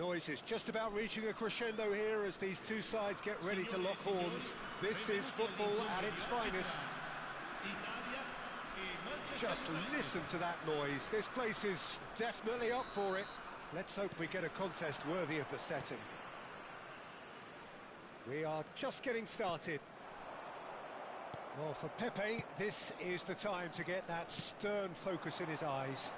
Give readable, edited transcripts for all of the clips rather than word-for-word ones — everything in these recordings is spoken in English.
noise is just about reaching a crescendo here as these two sides get ready to lock horns. This is football at its finest. Just listen to that noise. This place is definitely up for it. Let's hope we get a contest worthy of the setting. We are just getting started. Well, for Pepe, this is the time to get that stern focus in his eyes.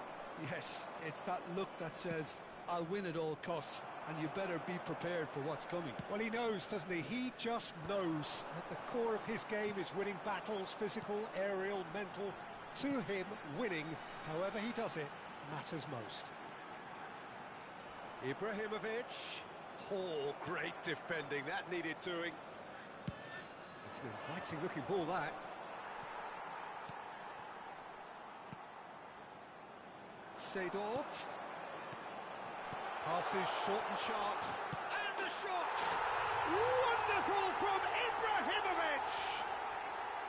Yes, it's that look that says, I'll win at all costs, and you better be prepared for what's coming. Well, he knows, doesn't he? He just knows. At the core of his game is winning battles, physical, aerial, mental. To him, winning, however he does it, matters most. Ibrahimovic. Oh, great defending. That needed doing. It's an inviting-looking ball, that. Seedorf. Passes short and sharp. And the shot! Wonderful from Ibrahimovic!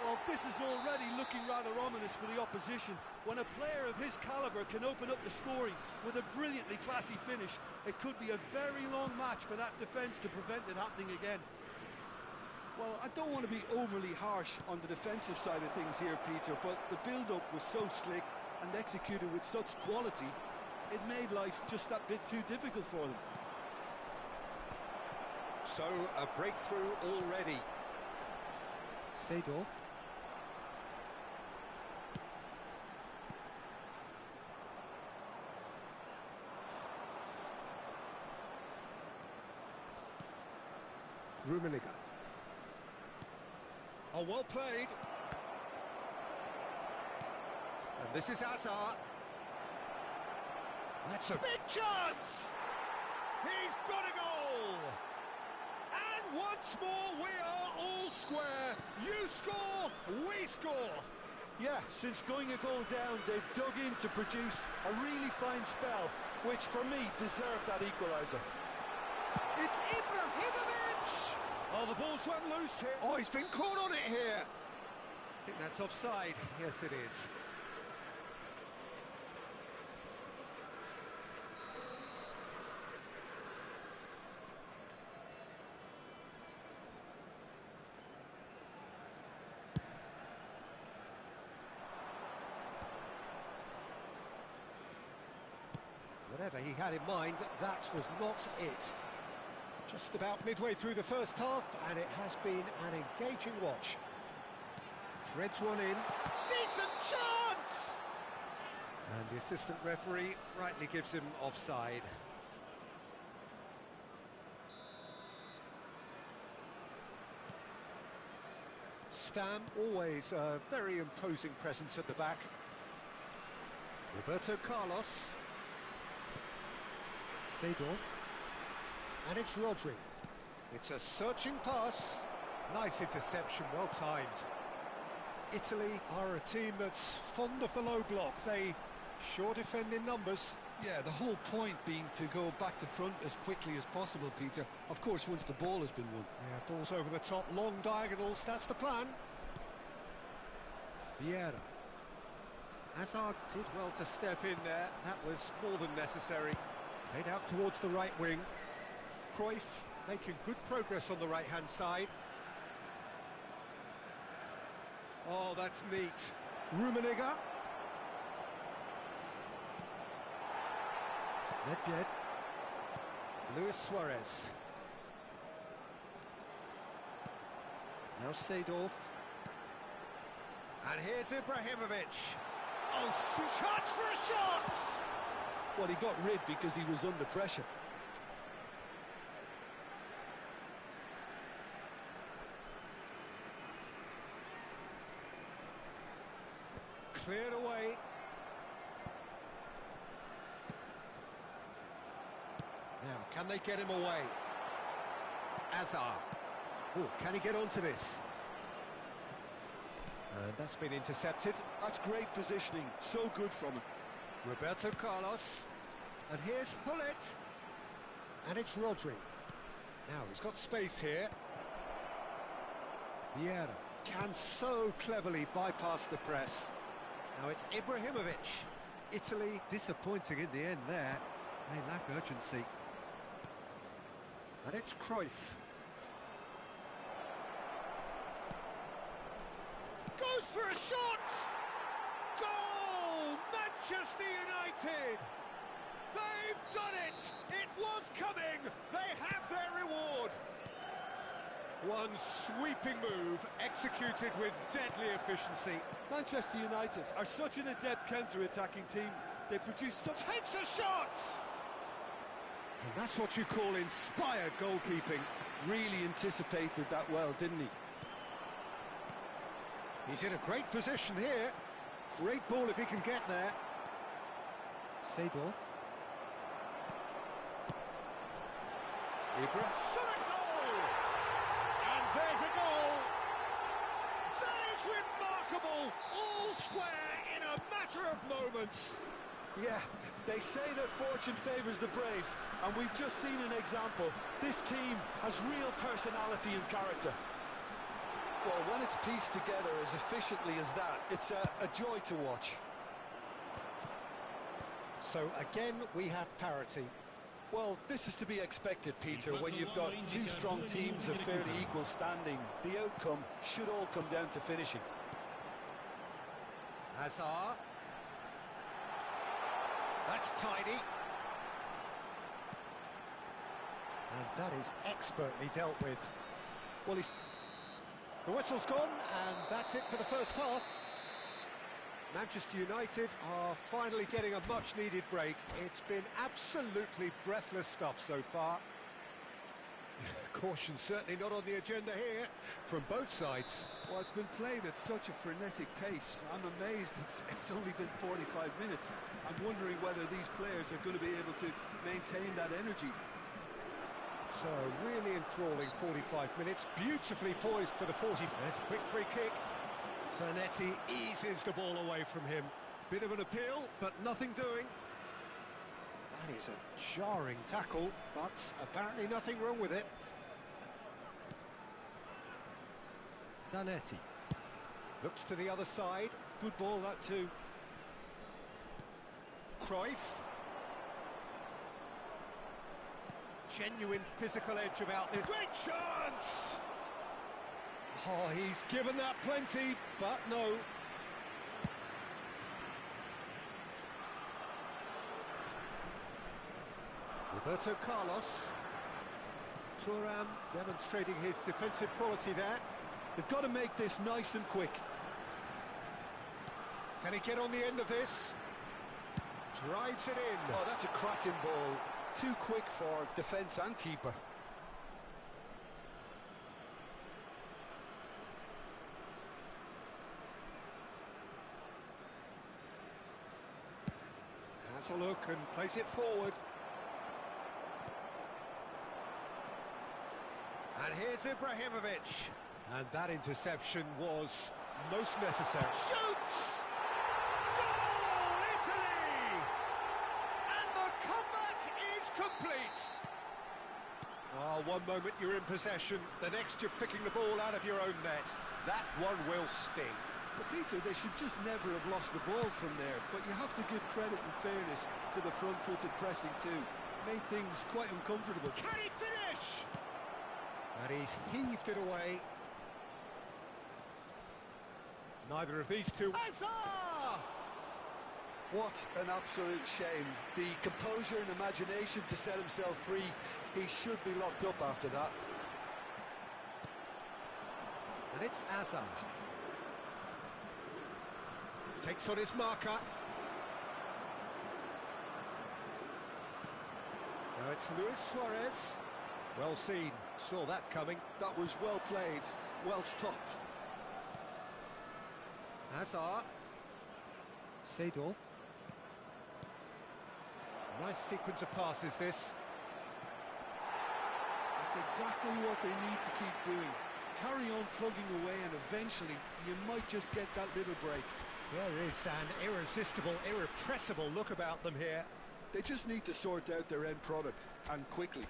Well, this is already looking rather ominous for the opposition. When a player of his calibre can open up the scoring with a brilliantly classy finish, it could be a very long match for that defence to prevent it happening again. Well, I don't want to be overly harsh on the defensive side of things here, Peter, but the build-up was so slick and executed with such quality, it made life just that bit too difficult for them. So, a breakthrough already. Seedorf. Rummenigge. Oh, well played. And this is Hazard. That's a big chance! He's got a goal! And once more we are all square. You score, we score. Yeah, since going a goal down, they've dug in to produce a really fine spell, which for me deserved that equaliser. It's Ibrahimovic! Oh, the ball's run loose here. Oh, he's been caught on it here. I think that's offside. Yes, it is. Whatever he had in mind, that was not it. Just about midway through the first half, and it has been an engaging watch. Threads one in. Decent chance! And the assistant referee rightly gives him offside. Stam, always a very imposing presence at the back. Roberto Carlos. Seedorf. And it's Rodri. It's a searching pass. Nice interception, well timed. Italy are a team that's fond of the low block. They sure defend in numbers. Yeah, the whole point being to go back to front as quickly as possible, Peter. Of course, once the ball has been won. Yeah, balls over the top, long diagonals, that's the plan. Vieira. Hazard did well to step in there. That was more than necessary. Played out towards the right wing. Cruyff making good progress on the right-hand side. Oh, that's neat. Rummenigge. Nedved. Luis Suarez. Now Seedorf. And here's Ibrahimovic. Oh, chance for a shot! Well, he got rid because he was under pressure. Cleared away. Now, can they get him away? Hazard. Oh, can he get onto this? And that's been intercepted. That's great positioning, so good from him. Roberto Carlos. And here's Hullet. And it's Rodri. Now, he's got space here. Vieira can so cleverly bypass the press. Now it's Ibrahimovic. Italy disappointing in the end there. They lack urgency. And it's Cruyff. Goes for a shot! Goal! Manchester United! They've done it! It was coming! They have their reward! One sweeping move, executed with deadly efficiency. Manchester United are such an adept counter-attacking team. They produce some... Takes a shot! And that's what you call inspired goalkeeping. Really anticipated that well, didn't he? He's in a great position here. Great ball if he can get there. Seedorf. Ibra. Shot a goal! And there's a goal! That is remarkable! All square in a matter of moments. Yeah, they say that fortune favours the brave, and we've just seen an example. This team has real personality and character. Well, when it's pieced together as efficiently as that, it's a joy to watch. So again, we have parity. Well, this is to be expected, Peter, when you've got two strong teams of fairly equal standing. The outcome should all come down to finishing. Hazard. That's tidy. And that is expertly dealt with. Well, the whistle's gone, and that's it for the first half. Manchester United are finally getting a much-needed break. It's been absolutely breathless stuff so far. Caution certainly not on the agenda here, from both sides. Well, it's been played at such a frenetic pace. I'm amazed it's only been 45 minutes. I'm wondering whether these players are going to be able to maintain that energy. So, really enthralling 45 minutes, beautifully poised for the 40th. There's a quick free kick. Zanetti eases the ball away from him. Bit of an appeal, but nothing doing. That is a jarring tackle, but apparently nothing wrong with it. Zanetti. Looks to the other side. Good ball, that too. Cruyff. Genuine physical edge about this. Great chance! Oh, he's given that plenty, but no. Roberto Carlos. Thuram demonstrating his defensive quality there. They've got to make this nice and quick. Can he get on the end of this? Drives it in. Oh, that's a cracking ball. Too quick for defence and keeper. Has a look and plays it forward. And here's Ibrahimovic. And that interception was most necessary. Shoots! Goal, Italy! And the comeback is complete. Oh, one moment you're in possession, the next you're picking the ball out of your own net. That one will sting. But Peter, they should just never have lost the ball from there. But you have to give credit and fairness to the front-footed pressing too. Made things quite uncomfortable. Can he finish? And he's heaved it away. Neither of these two. Hazard! What an absolute shame. The composure and imagination to set himself free. He should be locked up after that. And it's Hazard. Takes on his marker. Now it's Luis Suarez. Well seen. Saw that coming. That was well played. Well stopped. Hazard. Seedorf. Nice sequence of passes, this. That's exactly what they need to keep doing. Carry on plugging away and eventually you might just get that little break. There is an irresistible, irrepressible look about them here. They just need to sort out their end product, and quickly.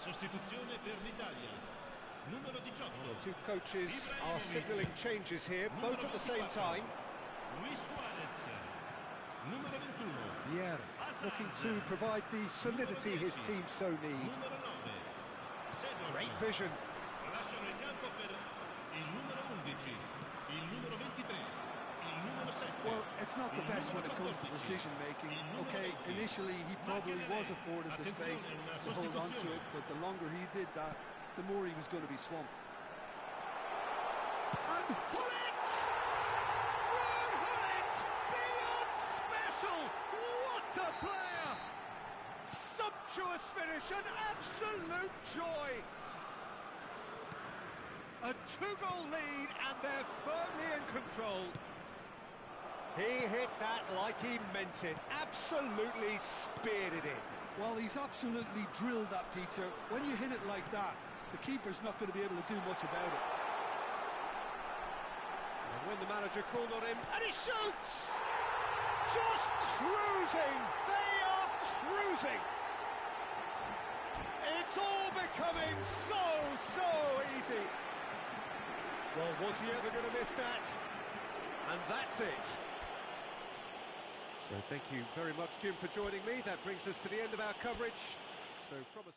Sostituzione per l'Italia. Numero 18. The two coaches are signalling changes here, both at the same time. Luis Suarez. Numero 21. Yeah, looking to provide the solidity his team so need. Numero 9. Great vision. Lasciano il campo per il numero 11, il numero 23, il numero 7. Well, it's not the best when it comes to decision making. Okay, initially he probably was afforded the space to hold on to it, but the longer he did that, the more he was going to be swamped. And Hullet! Ron Hullet! Beyond special! What a player! Sumptuous finish, an absolute joy! A two-goal lead and they're firmly in control. He hit that like he meant it, absolutely speared it in. Well, he's absolutely drilled that, Peter. When you hit it like that, the keeper's not going to be able to do much about it. And when the manager called on him, and he shoots! Just cruising! They are cruising! It's all becoming so easy. Well, was he ever going to miss that? And that's it. So thank you very much, Jim, for joining me. That brings us to the end of our coverage. So from us...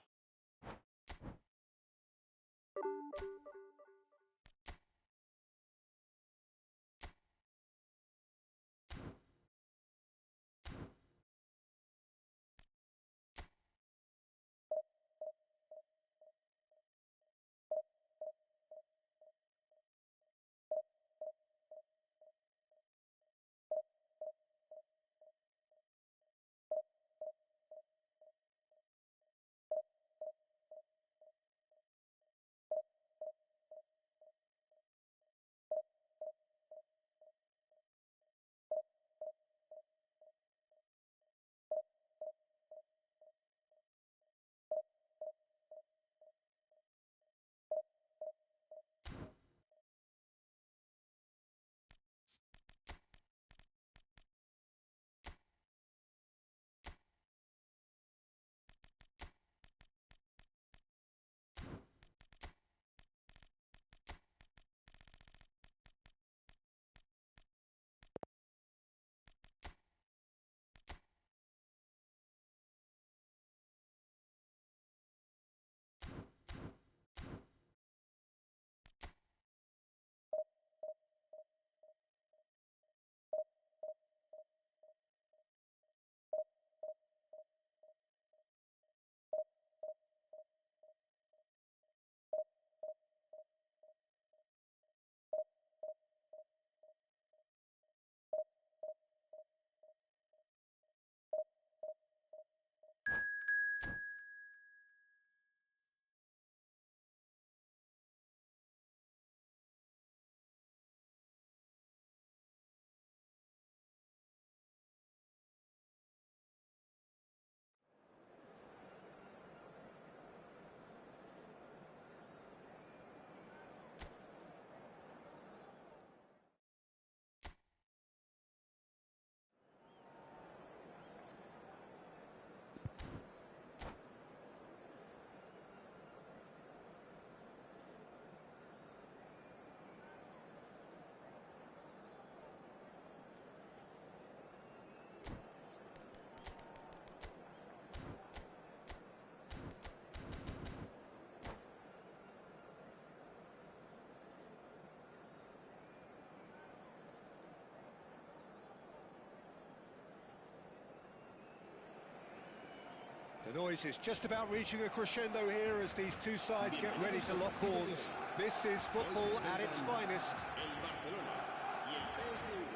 The noise is just about reaching a crescendo here as these two sides get ready to lock horns. This is football at its finest.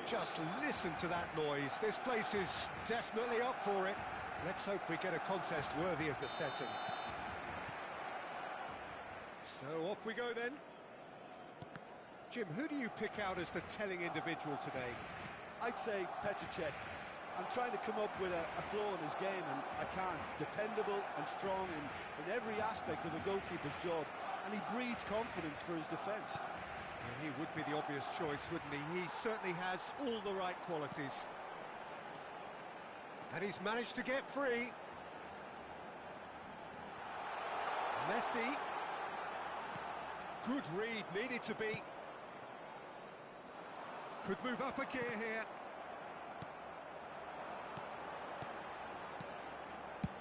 Just listen to that noise. This place is definitely up for it. Let's hope we get a contest worthy of the setting. So off we go then. Jim, who do you pick out as the telling individual today? I'd say Petr Cech. I'm trying to come up with a flaw in his game, and I can't. Dependable and strong in every aspect of a goalkeeper's job, and he breeds confidence for his defence. Well, he would be the obvious choice, wouldn't he? He certainly has all the right qualities. And he's managed to get free. Messi. Good read, needed to be. Could move up a gear here.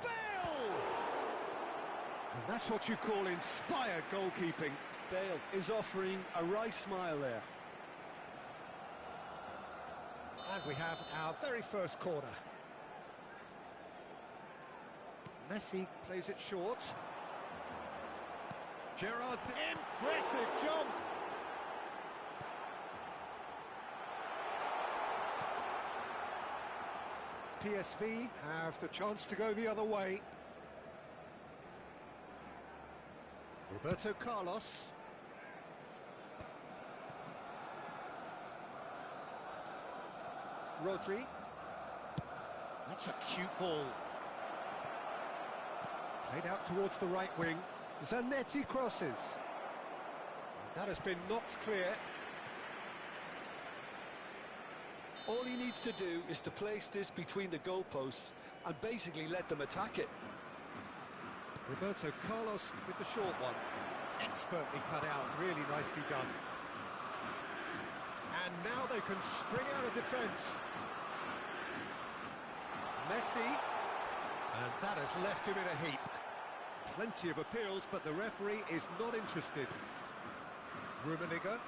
Bale! And that's what you call inspired goalkeeping. Bale is offering a right smile there. And we have our very first corner. Messi plays it short. Gerrard, impressive jump! PSV have the chance to go the other way. Roberto Carlos. Rodri. That's a cute ball. Played out towards the right wing. Zanetti crosses. And that has been knocked clear. All he needs to do is to place this between the goalposts and basically let them attack it. Roberto Carlos with the short one. Expertly cut out, really nicely done. And now they can spring out of defence. Messi. And that has left him in a heap. Plenty of appeals, but the referee is not interested. Rummenigge.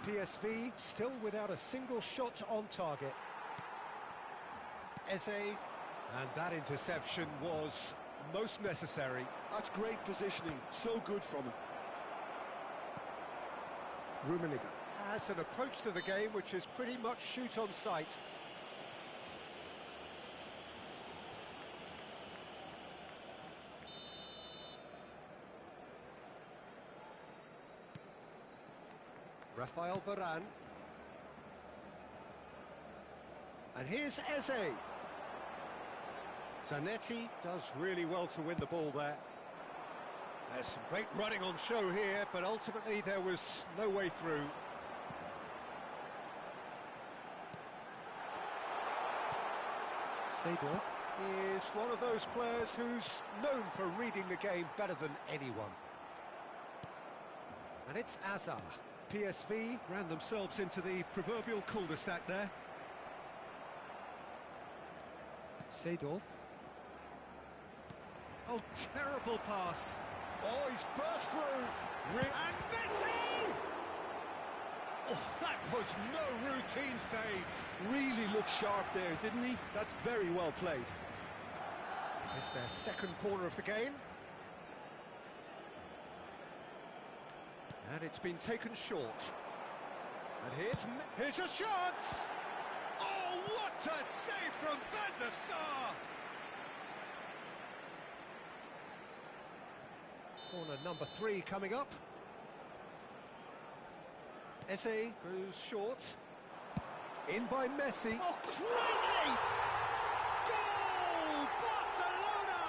PSV still without a single shot on target. Eze. And that interception was most necessary. That's great positioning, so good from him. Rummenigge has an approach to the game which is pretty much shoot on sight. Rafael Varane. And here's Eze. Zanetti does really well to win the ball there. There's some great running on show here, but ultimately there was no way through. Seedorf is one of those players who's known for reading the game better than anyone. And it's Azar. PSV ran themselves into the proverbial cul-de-sac there. Seedorf. Oh, terrible pass. Oh, he's burst through. And Messi! Oh, that was no routine save. Really looked sharp there, didn't he? That's very well played. It's their second corner of the game. And it's been taken short. And here's a shot! Oh, what a save from Van der Sar! Corner number 3 coming up. Eze goes short. In by Messi. Oh, crikey! Goal! Barcelona!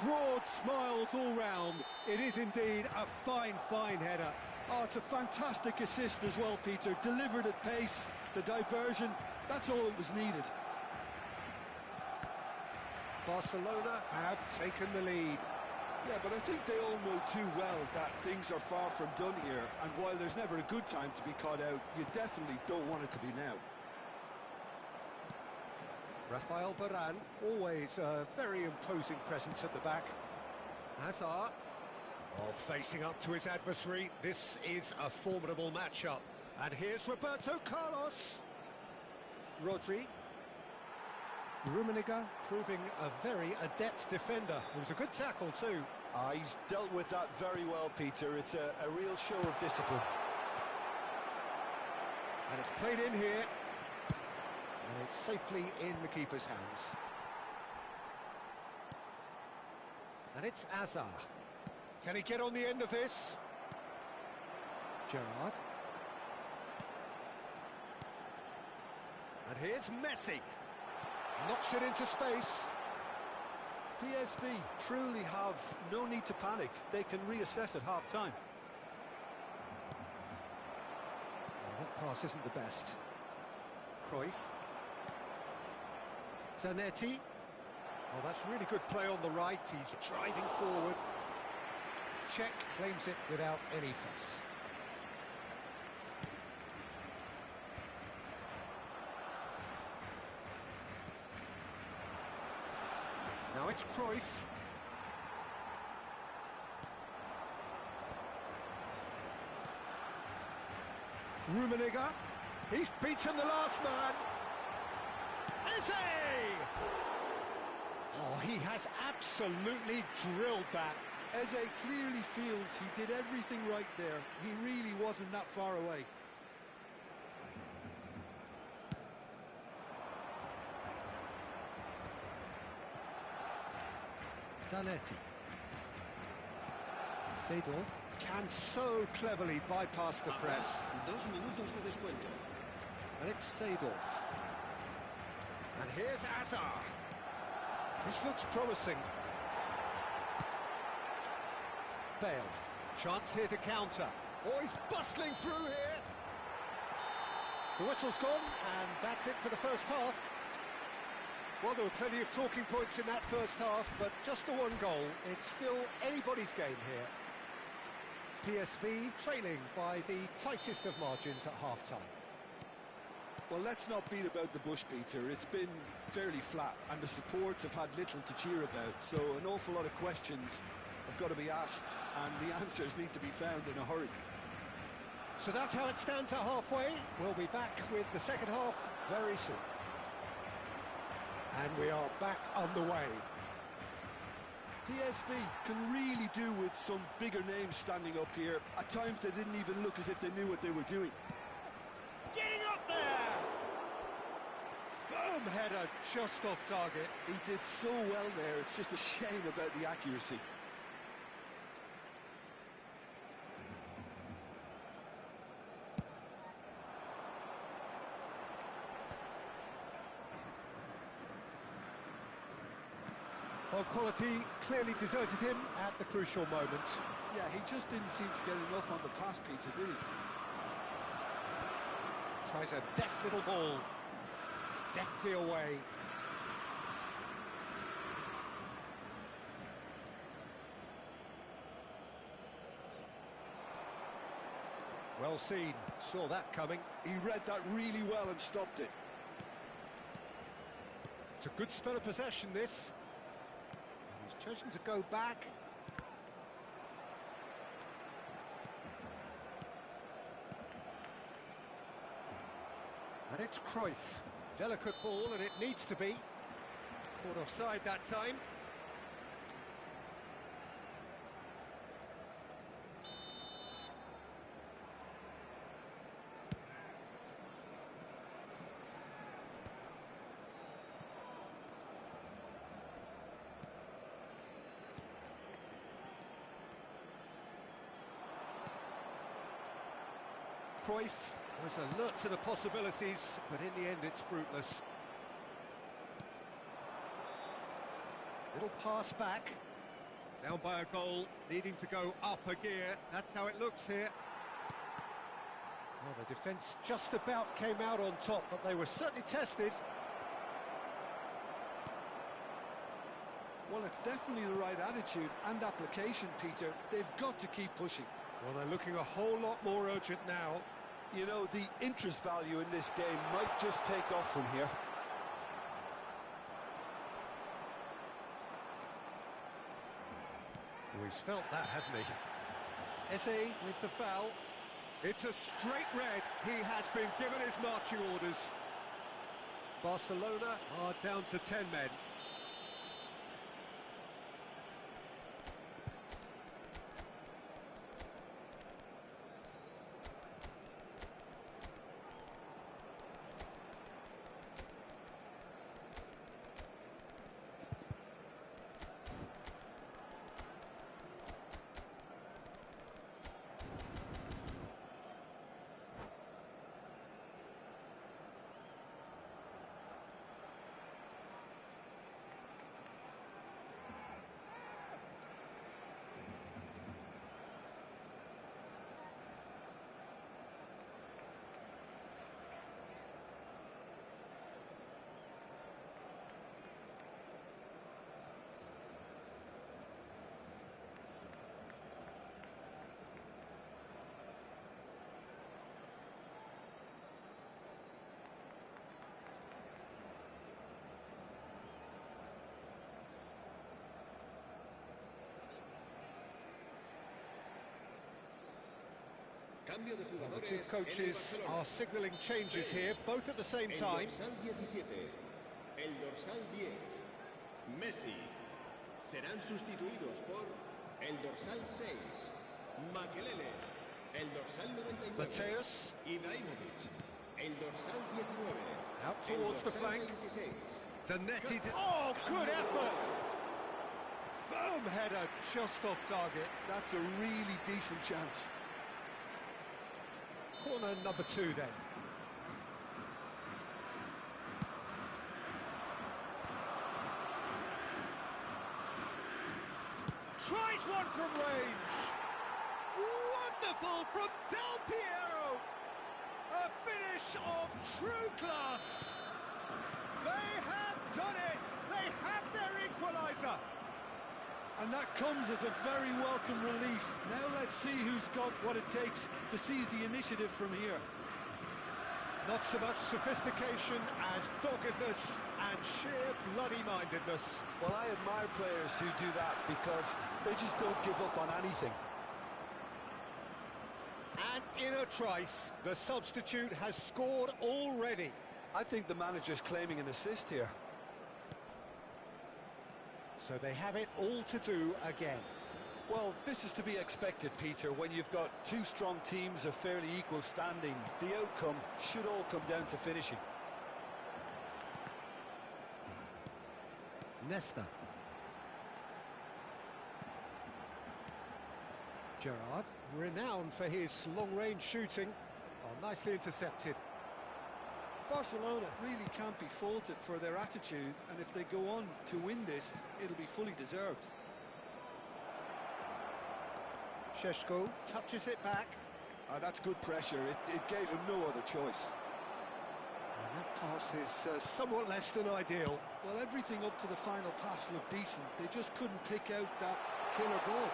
Broad smiles all round. It is indeed a fine, fine header. Oh, it's a fantastic assist as well, Peter. Delivered at pace, the diversion, that's all that was needed. Barcelona have taken the lead. Yeah, but I think they all know too well that things are far from done here, and while there's never a good time to be caught out, you definitely don't want it to be now. Rafael Varane, always a very imposing presence at the back. Hazard, facing up to his adversary. This is a formidable matchup. And here's Roberto Carlos. Rodri. Rummenigge proving a very adept defender. It was a good tackle too. He's dealt with that very well, Peter. It's a real show of discipline. And it's played in here. And it's safely in the keeper's hands. And it's Azar. Can he get on the end of this? Gerrard. And here's Messi. Knocks it into space. PSV truly have no need to panic. They can reassess at half-time. Well, that pass isn't the best. Cruyff. Zanetti. Well, that's really good play on the right. He's driving forward. Czech claims it without any fuss. Now it's Cruyff. Rummenigge. He's beaten the last man. Eze! Oh, he has absolutely drilled that. Eze clearly feels he did everything right there. He really wasn't that far away. Zanetti. Seedorf can so cleverly bypass the press. 2 minutos de descuento. And it's Seedorf. And here's Azar. This looks promising. Bale. Chance here to counter. Oh, he's bustling through here. The whistle's gone, and that's it for the first half. Well, there were plenty of talking points in that first half, but just the one goal. It's still anybody's game here. PSV trailing by the tightest of margins at half-time. Well, let's not beat about the bush, Peter. It's been fairly flat, and the supports have had little to cheer about, so an awful lot of questions have got to be asked, and the answers need to be found in a hurry. So that's how it stands at halfway. We'll be back with the second half very soon. And we are back underway. PSV can really do with some bigger names standing up here. At times they didn't even look as if they knew what they were doing. Getting up there! Firm header just off target. He did so well there, it's just a shame about the accuracy. Well, quality clearly deserted him at the crucial moment. Yeah, he just didn't seem to get enough on the pass, Peter, did he? Tries a deft little ball. Deftly away. Well seen. Saw that coming. He read that really well and stopped it. It's a good spell of possession, this. He's chosen to go back. And it's Cruyff. Delicate ball, and it needs to be. Caught offside that time. Cruyff was alert to the possibilities, but in the end it's fruitless. Little pass back. Down by a goal, needing to go up a gear. That's how it looks here. Well, the defence just about came out on top, but they were certainly tested. Well, it's definitely the right attitude and application, Peter. They've got to keep pushing. Well, they're looking a whole lot more urgent now. You know, the interest value in this game might just take off from here. Oh, he's felt that, hasn't he? Eze with the foul. It's a straight red. He has been given his marching orders. Barcelona are down to 10 men. Cambio de Well, the jugadores two coaches en el are signalling changes here, both at the same time. El dorsal 17, el dorsal 10, Messi. Serán sustituidos por el dorsal 6, Makelele. El dorsal 99, Mateus. Ibrahimovic. El dorsal 19, Out towards the flank. 26. Zanetti. Oh, good effort! Firm header just off target. That's a really decent chance. Corner number 2 then. Tries one from range. Wonderful from Del Piero. A finish of true class. They have done it. They have their equaliser. And that comes as a very welcome relief. Now let's see who's got what it takes to seize the initiative from here. Not so much sophistication as doggedness and sheer bloody-mindedness. Well, I admire players who do that because they just don't give up on anything. And in a trice, the substitute has scored already. I think the manager's claiming an assist here. So they have it all to do again. Well, this is to be expected, Peter. When you've got two strong teams of fairly equal standing, the outcome should all come down to finishing. Nesta. Gerrard, renowned for his long-range shooting. Oh, nicely intercepted. Barcelona really can't be faulted for their attitude, and if they go on to win this, it'll be fully deserved. Šeško touches it back. That's good pressure. It gave him no other choice. And that pass is somewhat less than ideal. Well, everything up to the final pass looked decent. They just couldn't pick out that killer ball.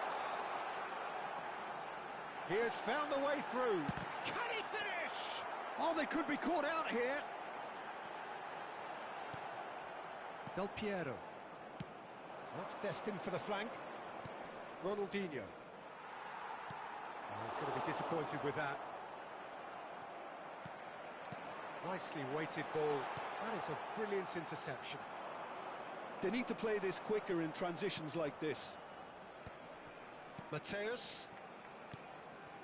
He has found the way through. Can he finish? Oh, they could be caught out here. Del Piero. That's destined for the flank. Ronaldinho. Oh, he's going to be disappointed with that. Nicely weighted ball. That is a brilliant interception. They need to play this quicker in transitions like this. Mateus.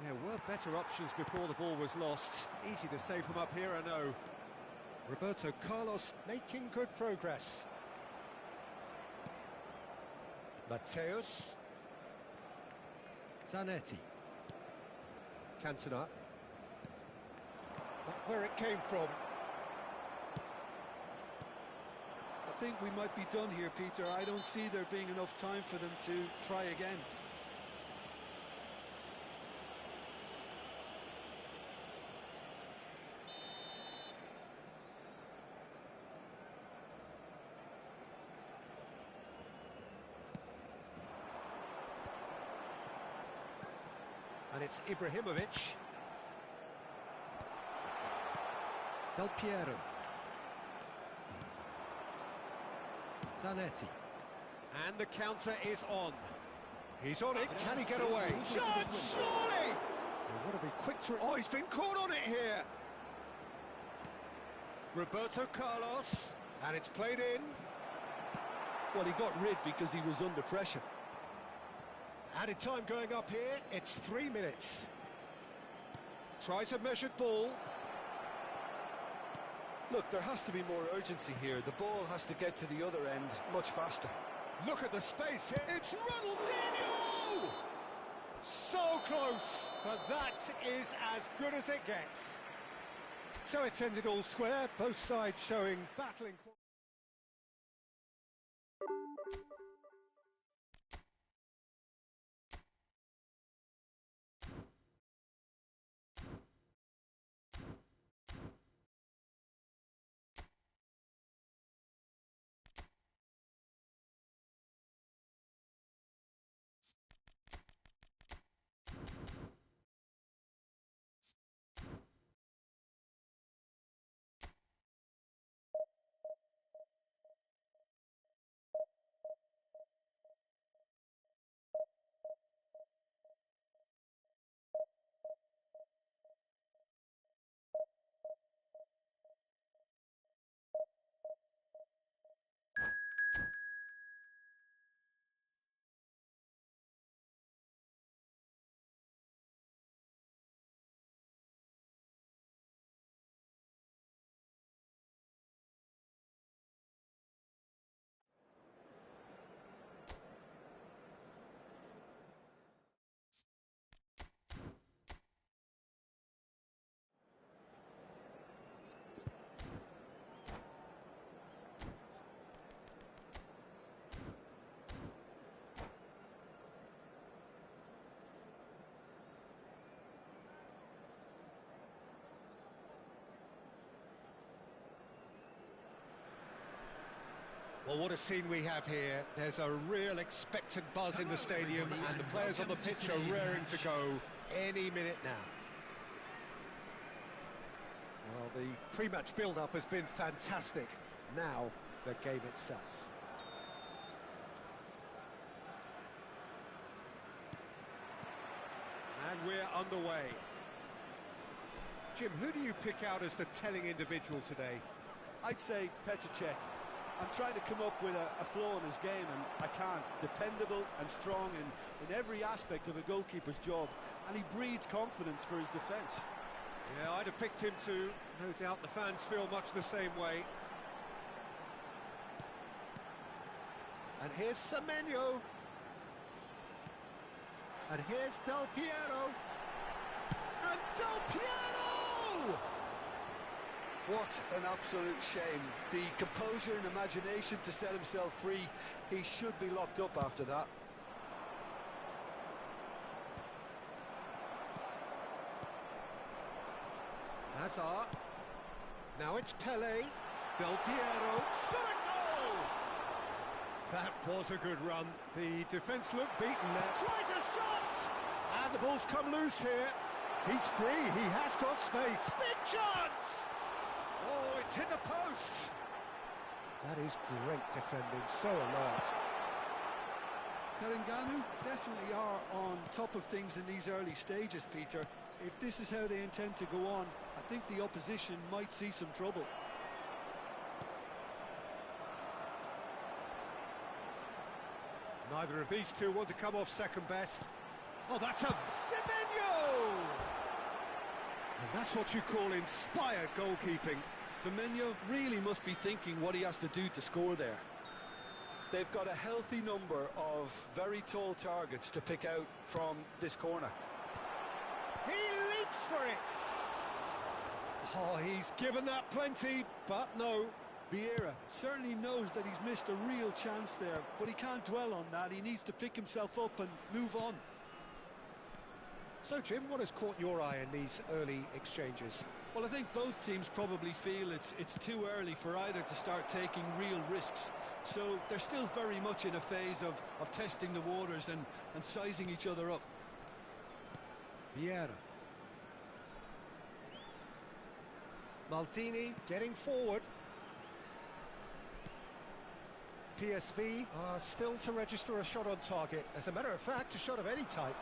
There were better options before the ball was lost. Easy to save from up here, I know. Roberto Carlos making good progress. Mateus. Zanetti. Cantona. Not where it came from. I think we might be done here, Peter. I don't see there being enough time for them to try again. And it's Ibrahimovic. Del Piero. Zanetti. And the counter is on. He's on it. Can he get away? Shot! Surely! They want to be quick to... Oh, he's been caught on it here. Roberto Carlos. And it's played in. Well, he got rid because he was under pressure. Added time going up here, it's 3 minutes. Tries a measured ball. Look, there has to be more urgency here. The ball has to get to the other end much faster. Look at the space here. It's Ronaldinho! So close, but that is as good as it gets. So it's ended all square, both sides showing battling. Well, what a scene we have here. There's a real expectant buzz in the stadium, and the players on the pitch are raring to go any minute now. Well, the pre-match build-up has been fantastic. Now, the game itself. And we're underway. Jim, who do you pick out as the telling individual today? I'd say Petr Cech. I'm trying to come up with a flaw in his game, and I can't. Dependable and strong in every aspect of a goalkeeper's job, and he breeds confidence for his defence. Yeah, I'd have picked him too. No doubt the fans feel much the same way. And here's Semenyo. And here's Del Piero. And Del Piero! What an absolute shame. The composure and imagination to set himself free. He should be locked up after that. Hazard. Now it's Pele. Del Piero. Shot a goal! That was a good run. The defence looked beaten there. Tries a shot! And the ball's come loose here. He's free. He has got space. Big chance! Oh, it's hit the post. That is great defending, so alert. Terengganu definitely are on top of things in these early stages, Peter. If this is how they intend to go on, I think the opposition might see some trouble. Neither of these two want to come off second best. Oh, that's a Semenyo! And that's what you call inspired goalkeeping. Semenyo really must be thinking what he has to do to score there. They've got a healthy number of very tall targets to pick out from this corner. He leaps for it! Oh, he's given that plenty, but no. Vieira certainly knows that he's missed a real chance there, but he can't dwell on that. He needs to pick himself up and move on. So, Jim, what has caught your eye in these early exchanges? Well, I think both teams probably feel it's too early for either to start taking real risks. So they're still very much in a phase of testing the waters and sizing each other up. Vieira. Maldini getting forward. PSV are still to register a shot on target. As a matter of fact, a shot of any type.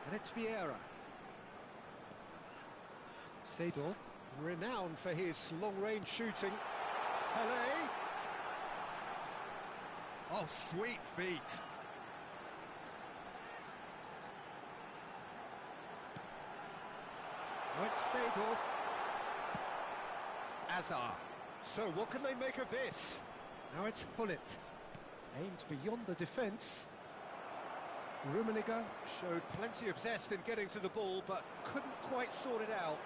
And it's Vieira. Seedorf, renowned for his long-range shooting. Pele. Oh, sweet feet. Oh, it's Seedorf. Hazard. So what can they make of this? Now it's Hullet. Aimed beyond the defence. Rummenigge showed plenty of zest in getting to the ball, but couldn't quite sort it out.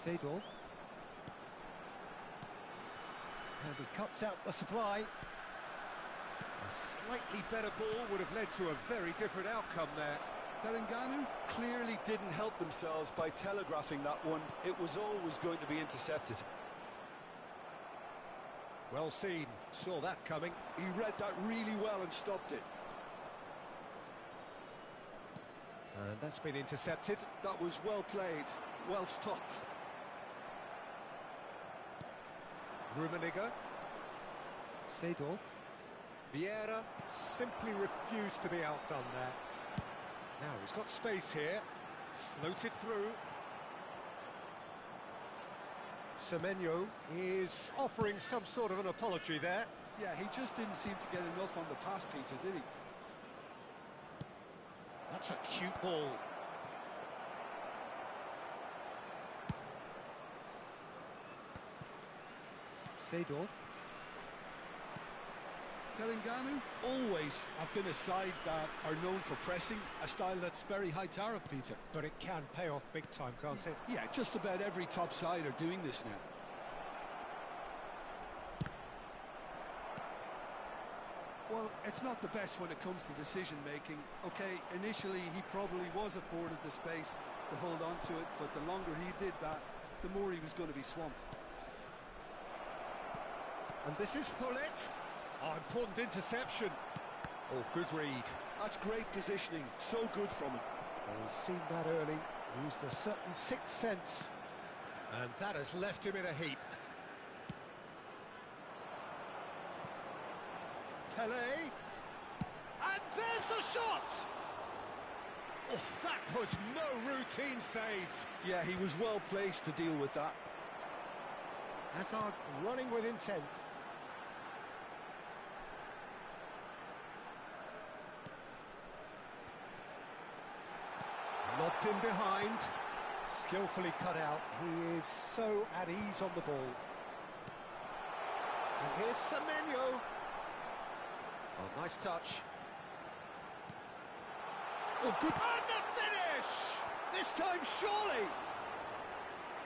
Seedorf. And he cuts out the supply. A slightly better ball would have led to a very different outcome there. Terengganu clearly didn't help themselves by telegraphing that one. It was always going to be intercepted. Well seen, saw that coming. He read that really well and stopped it. And that's been intercepted. That was well played, well stopped. Rummenigge. Seedorf. Vieira simply refused to be outdone there. Now he's got space here. Floated through. Semenyo is offering some sort of an apology there. Yeah, he just didn't seem to get enough on the pass, Peter, did he? That's a cute ball. Seedorf. Terengganu always have been a side that are known for pressing, a style that's very high tariff, Peter. But it can pay off big time, can't it? Yeah, just about every top side are doing this now. Well, it's not the best when it comes to decision making. Okay, initially he probably was afforded the space to hold on to it, but the longer he did that, the more he was going to be swamped. And this is Hullet. Oh, important interception. Oh, good read. That's great positioning, so good from him. Well, he's seen that early, used a certain sixth sense. And that has left him in a heap. Pele. And there's the shot! Oh, that was no routine save. Yeah, he was well placed to deal with that. Hazard running with intent. Lobbed in behind, skillfully cut out. He is so at ease on the ball. And here's Semenyo. Oh, nice touch. Oh, good. And the finish! This time, surely.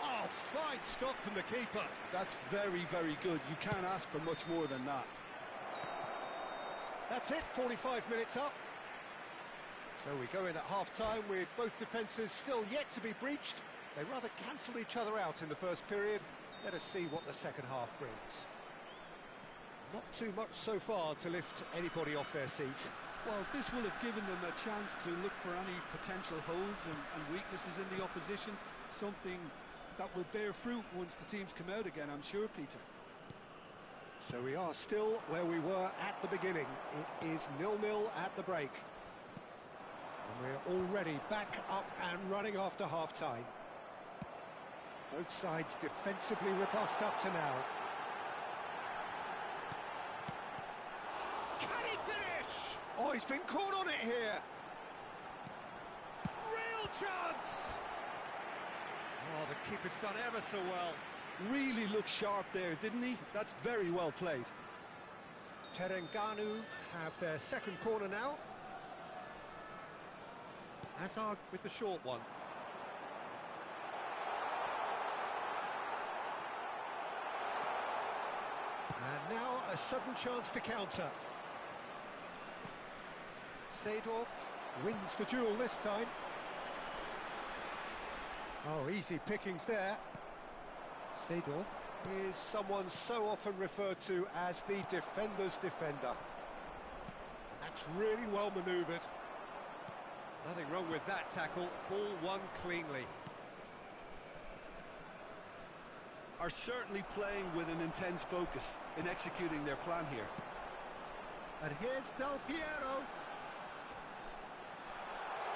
Oh, fine stop from the keeper. That's very, very good. You can't ask for much more than that. That's it, 45 minutes up. So we go in at half-time with both defences still yet to be breached. They rather cancelled each other out in the first period. Let us see what the second half brings. Not too much so far to lift anybody off their seat. Well, this will have given them a chance to look for any potential holes and weaknesses in the opposition. Something that will bear fruit once the teams come out again, I'm sure, Peter. So we are still where we were at the beginning. It is 0-0 at the break. And we're already back up and running after half-time. Both sides defensively robust up to now. Can he finish? Oh, he's been caught on it here. Real chance! Oh, the keeper's done ever so well. Really looked sharp there, didn't he? That's very well played. Terengganu have their second corner now. Hazard with the short one. And now a sudden chance to counter. Seedorf wins the duel this time. Oh, easy pickings there. Seedorf is someone so often referred to as the defender's defender. That's really well manoeuvred. Nothing wrong with that tackle. Ball won cleanly. Are certainly playing with an intense focus in executing their plan here. And here's Del Piero.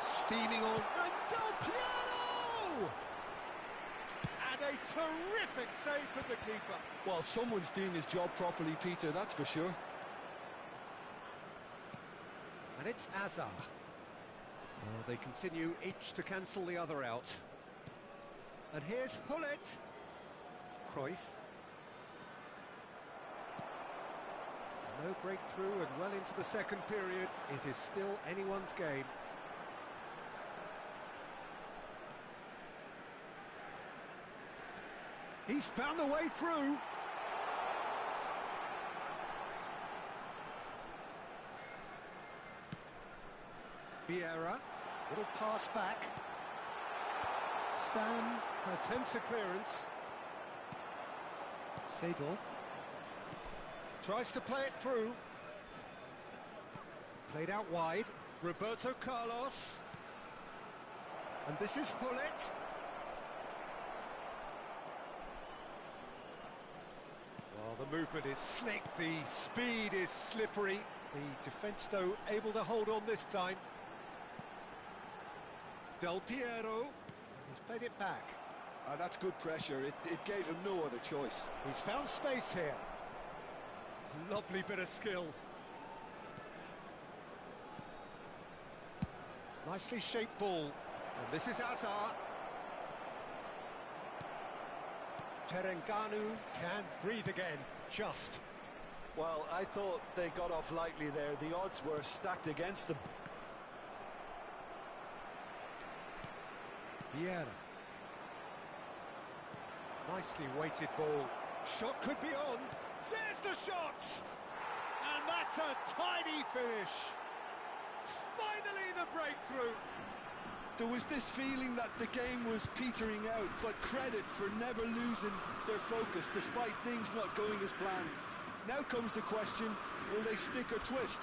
Steaming on. And Del Piero! And a terrific save from the keeper. Well, someone's doing his job properly, Peter, that's for sure. And it's Azar. Well, they continue each to cancel the other out. And here's Hullet. Cruyff. No breakthrough and well into the second period. It is still anyone's game. He's found a way through. Vieira, little pass back. Stam attempts a clearance. Seedorf tries to play it through. Played out wide. Roberto Carlos. And this is Hullet. Well, the movement is slick, the speed is slippery. The defence, though, able to hold on this time. Del Piero, he's played it back. That's good pressure. It gave him no other choice. He's found space here. Lovely bit of skill. Nicely shaped ball. And this is Azar. Terengganu can breathe again, just. Well, I thought they got off lightly there. The odds were stacked against them. Vieira. Nicely weighted ball. Shot could be on. There's the shot! And that's a tiny finish. Finally the breakthrough. There was this feeling that the game was petering out, but credit for never losing their focus despite things not going as planned. Now comes the question, will they stick or twist?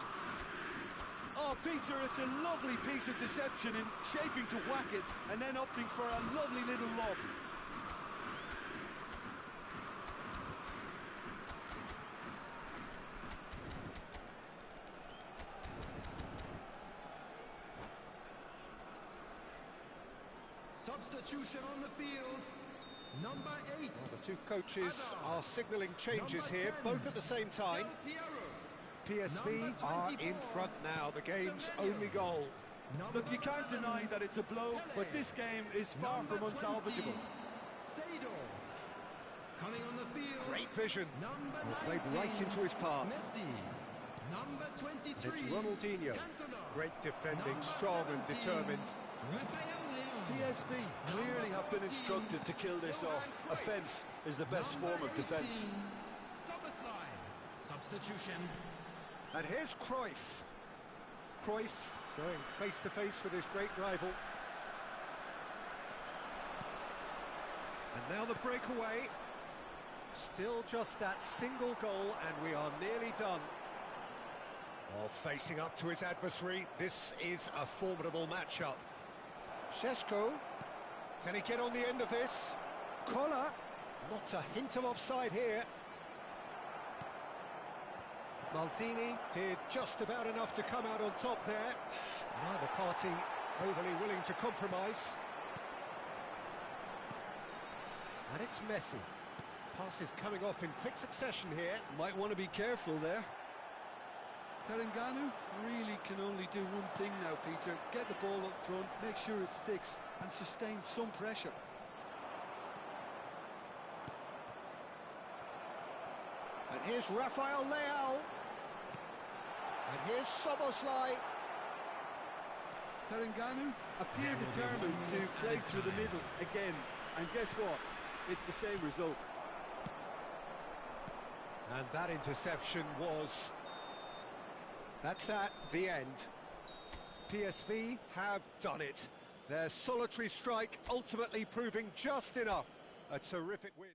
Oh, Peter, it's a lovely piece of deception in shaping to whack it and then opting for a lovely little lob. Substitution on the field. Number 8. Well, the two coaches are signalling changes here, both at the same time. PSV are in front now, the game's only goal. Look, you can't deny that it's a blow, but this game is far from unsalvageable. Coming on the field. Great vision. Well, played right into his path. Number 23. It's Ronaldinho. Great defending, strong and determined. PSV clearly have been instructed to kill this off. Offence is the best form of defence. Substitution. And here's Cruyff. Cruyff going face-to-face with his great rival. And now the breakaway. Still just that single goal and we are nearly done. Oh, facing up to his adversary, this is a formidable matchup. Šeško, can he get on the end of this? Collar, not a hint of offside here. Maldini did just about enough to come out on top there. Neither party overly willing to compromise. And it's Messi. Passes coming off in quick succession here. Might want to be careful there. Terengganu really can only do one thing now, Peter. Get the ball up front, make sure it sticks, and sustain some pressure. And here's Rafael Leao. And here's Szoboszlai. Terengganu appear determined to play through the middle again. And guess what? It's the same result. And that interception was... That's that, the end. PSV have done it. Their solitary strike ultimately proving just enough. A terrific win.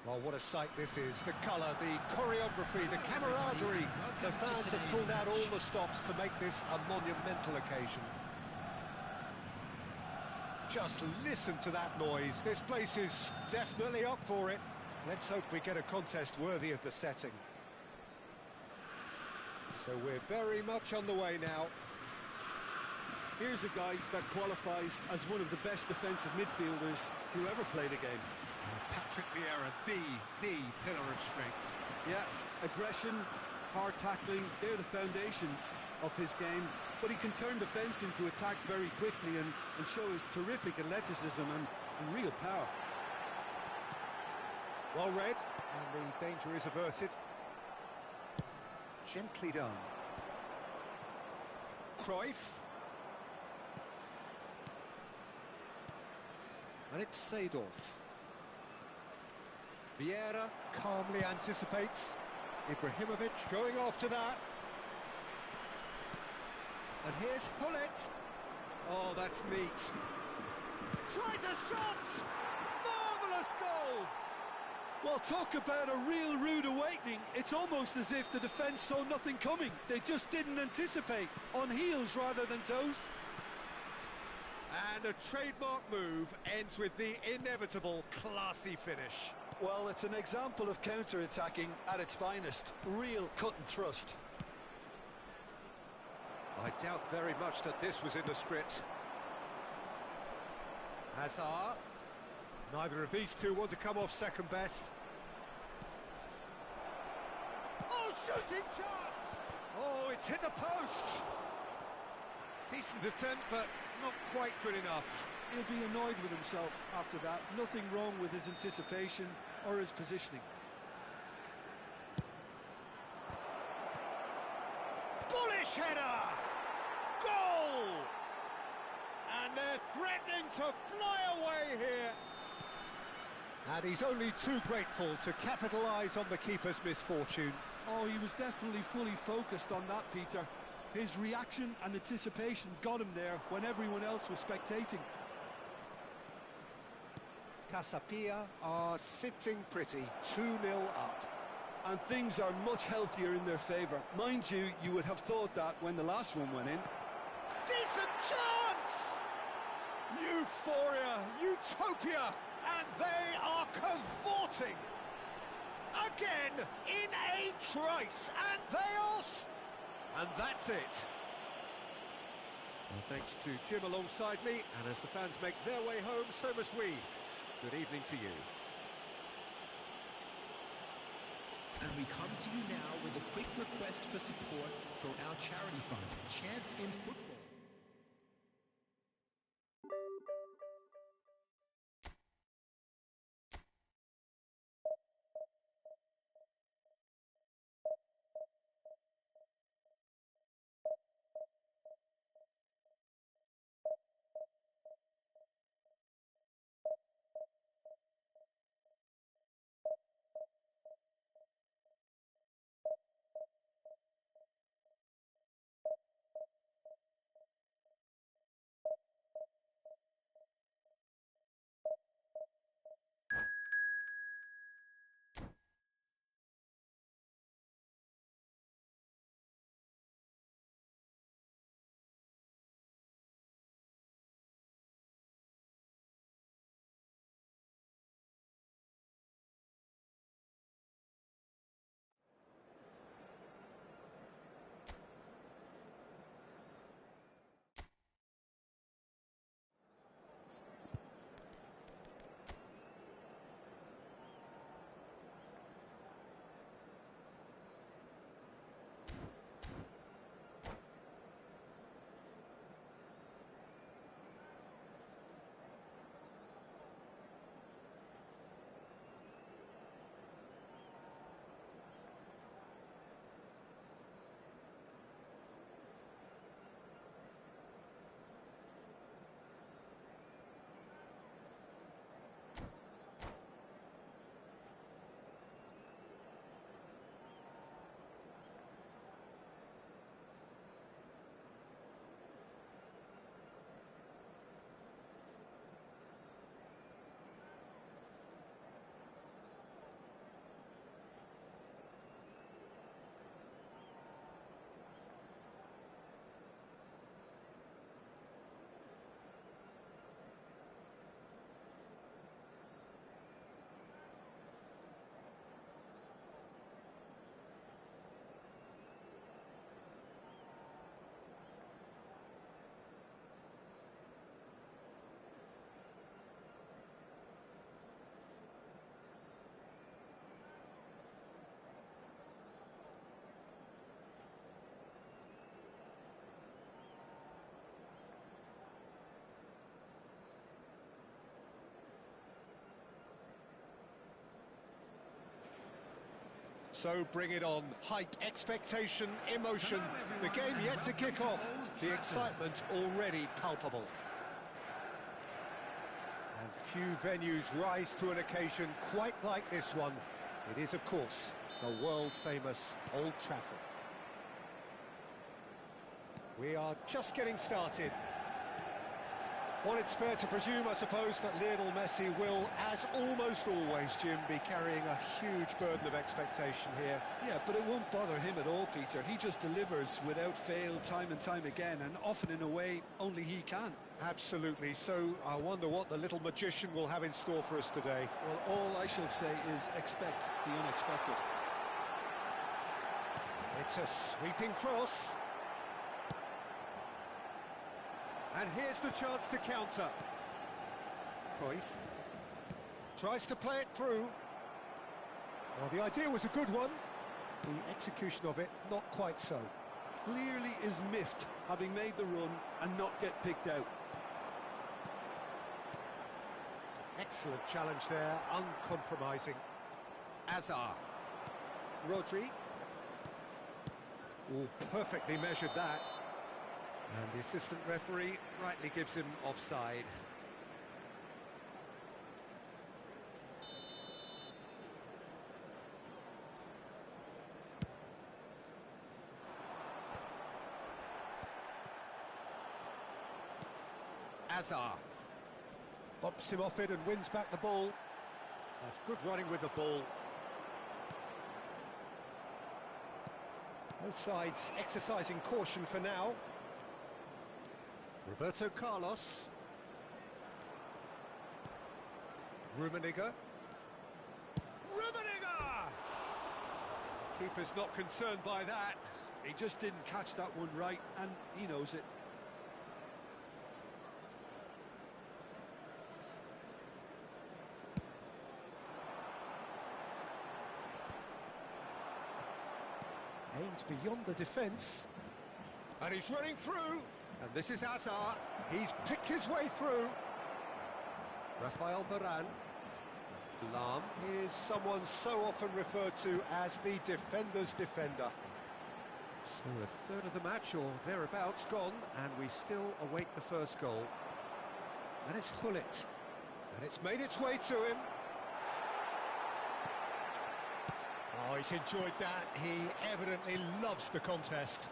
Well, what a sight this is. The colour, the choreography, the camaraderie. The fans have pulled out all the stops to make this a monumental occasion. Just listen to that noise. This place is definitely up for it. Let's hope we get a contest worthy of the setting. So we're very much on the way now. Here's a guy that qualifies as one of the best defensive midfielders to ever play the game. Patrick Vieira, the pillar of strength. Yeah, aggression, hard tackling, they're the foundations of his game. But he can turn defence into attack very quickly and show his terrific athleticism and real power. Well read, and the danger is averted. Gently done. Cruyff. And it's Seedorf. Vieira calmly anticipates. Ibrahimovic going after that. And here's Hullet. Oh, that's neat. Tries a shot! Marvellous goal! Well, talk about a real rude awakening. It's almost as if the defence saw nothing coming. They just didn't anticipate. On heels rather than toes. And a trademark move ends with the inevitable classy finish. Well, it's an example of counter-attacking at its finest. Real cut and thrust. I doubt very much that this was in the script. Hazard. Neither of these two want to come off second best. Oh, shooting chance! Oh, it's hit the post! Decent attempt, but not quite good enough. He'll be annoyed with himself after that. Nothing wrong with his anticipation or his positioning. Bullish header! Goal! And they're threatening to fly away here. And he's only too grateful to capitalise on the keeper's misfortune. Oh, he was definitely fully focused on that, Peter. His reaction and anticipation got him there when everyone else was spectating. Casapia are sitting pretty, 2-0 up. And things are much healthier in their favour. Mind you, you would have thought that when the last one went in. Decent chance! Euphoria, utopia, and they are cavorting. Again, in a trice, and they are... And that's it. Well, thanks to Jim alongside me, and as the fans make their way home, so must we. Good evening to you. And we come to you now with a quick request for support for our charity fund, Chance in Football. So bring it on. Hype, expectation, emotion. The game yet to kick off. The excitement already palpable. And few venues rise to an occasion quite like this one. It is, of course, the world-famous Old Trafford. We are just getting started. Well, it's fair to presume, I suppose, that Lionel Messi will, as almost always, Jim, be carrying a huge burden of expectation here. Yeah, but it won't bother him at all, Peter. He just delivers without fail time and time again, and often in a way only he can. Absolutely. So I wonder what the little magician will have in store for us today. Well, all I shall say is expect the unexpected. It's a sweeping cross. And here's the chance to counter. Cruyff tries to play it through. Well, the idea was a good one. The execution of it, not quite so. Clearly is miffed, having made the run and not get picked out. Excellent challenge there, uncompromising. Azar. Rodri. Oh, perfectly measured that. And the assistant referee rightly gives him offside. Azar bumps him off it and wins back the ball. That's good running with the ball. Both sides exercising caution for now. Roberto Carlos. Rummenigge. Rummenigge! Keeper's not concerned by that. He just didn't catch that one right, and he knows it. Aims beyond the defence. And he's running through. And this is Azar. He's picked his way through. Rafael Varane. Lahm is someone so often referred to as the defender's defender. So a third of the match or thereabouts gone, and we still await the first goal. And it's Gullit. And it's made its way to him. Oh, he's enjoyed that. He evidently loves the contest.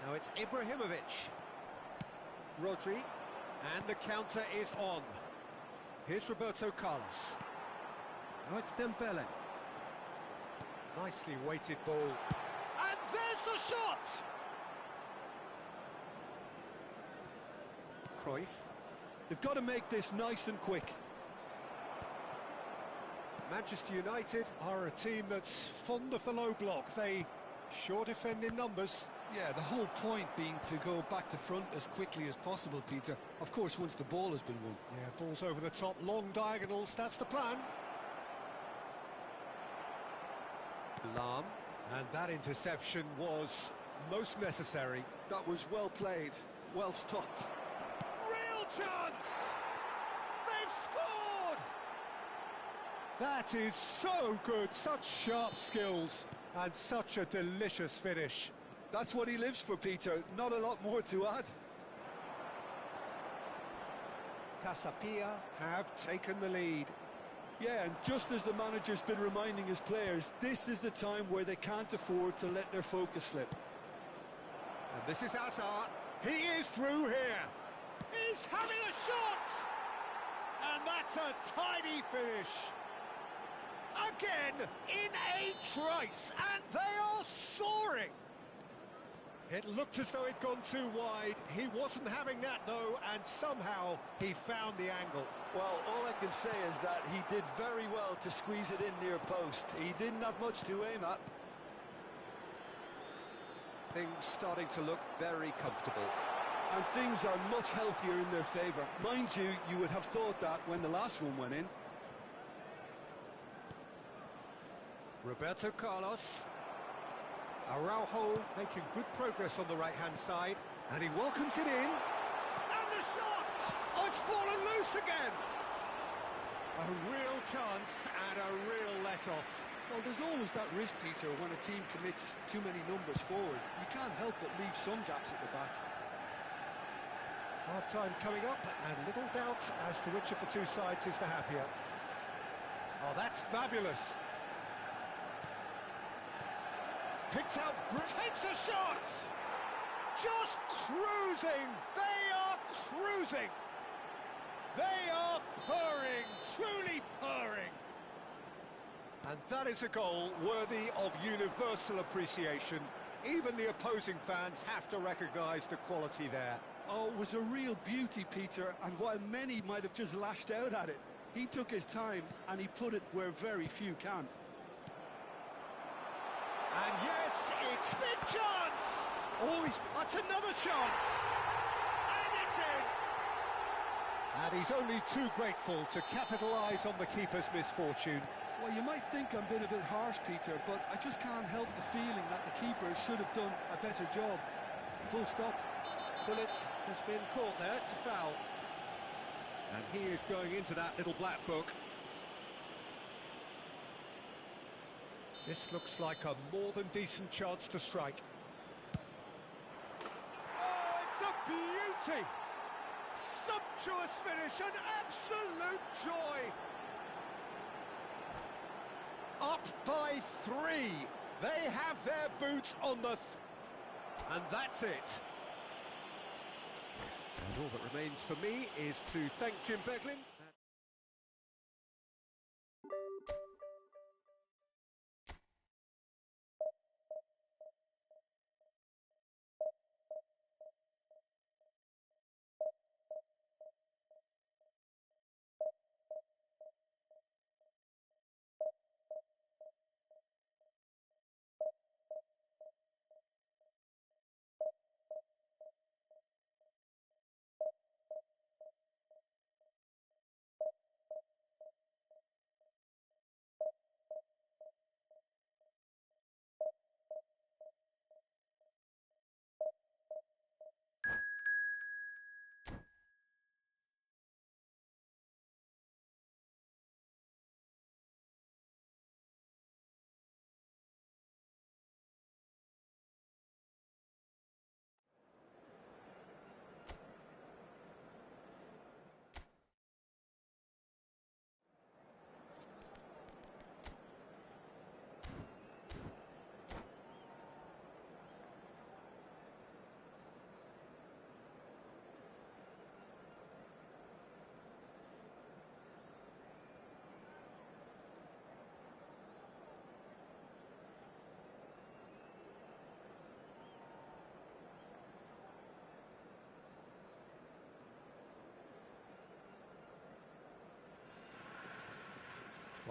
Now it's Ibrahimovic. Rodri. And the counter is on. Here's Roberto Carlos. Now it's Dembele. Nicely weighted ball. And there's the shot! Cruyff. They've got to make this nice and quick. Manchester United are a team that's fond of the low block. They sure defend in numbers. Yeah, the whole point being to go back to front as quickly as possible, Peter. Of course, once the ball has been won. Yeah, balls over the top, long diagonals, that's the plan. Lahm, and that interception was most necessary. That was well played, well stopped. Real chance! They've scored! That is so good, such sharp skills, and such a delicious finish. That's what he lives for, Peter. Not a lot more to add. Casapia have taken the lead. Yeah, and just as the manager's been reminding his players, this is the time where they can't afford to let their focus slip. And this is Azar. He is through here. He's having a shot! And that's a tidy finish. Again, in a trice, and they are soaring. It looked as though it'd gone too wide. He wasn't having that, though, and somehow he found the angle. Well, all I can say is that he did very well to squeeze it in near post. He didn't have much to aim at. Things starting to look very comfortable. And things are much healthier in their favour. Mind you, you would have thought that when the last one went in. Roberto Carlos. Araujo making good progress on the right-hand side, and he welcomes it in. And the shot! Oh, it's fallen loose again! A real chance and a real let-off. Well, there's always that risk, Peter, when a team commits too many numbers forward. You can't help but leave some gaps at the back. Half-time coming up, and little doubt as to which of the two sides is the happier. Oh, that's fabulous. Picks out, takes a shot! Just cruising! They are cruising! They are purring, truly purring! And that is a goal worthy of universal appreciation. Even the opposing fans have to recognise the quality there. Oh, it was a real beauty, Peter, and while many might have just lashed out at it, he took his time and he put it where very few can. And yes, it's big chance! Oh, that's another chance! And it's in! And he's only too grateful to capitalise on the keeper's misfortune. Well, you might think I'm being a bit harsh, Peter, but I just can't help the feeling that the keeper should have done a better job. Full stop. Bullet has been caught there, it's a foul. And he is going into that little black book. This looks like a more than decent chance to strike. Oh, it's a beauty! Sumptuous finish, an absolute joy! Up by 3. They have their boots on the... and that's it. And all that remains for me is to thank Jim Beglin.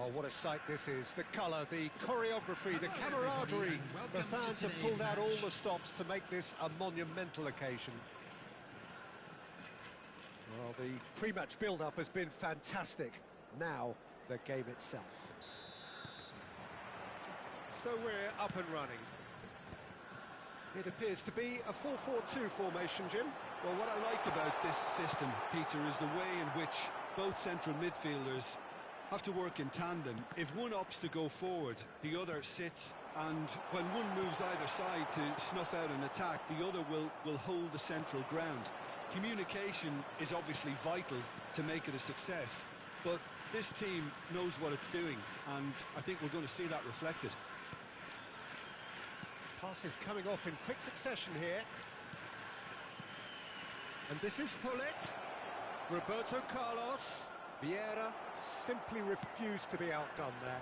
Well, what a sight this is. The colour, the choreography, the camaraderie. The fans have pulled out all the stops to make this a monumental occasion. Well, the pre-match build-up has been fantastic. Now, the game itself. So we're up and running. It appears to be a 4-4-2 formation, Jim. Well, what I like about this system, Peter, is the way in which both central midfielders have to work in tandem. If one opts to go forward, the other sits, and when one moves either side to snuff out an attack, the other will hold the central ground. Communication is obviously vital to make it a success, but this team knows what it's doing, and I think we're going to see that reflected. Passes coming off in quick succession here. And this is Hullet. Roberto Carlos. Vieira simply refused to be outdone there.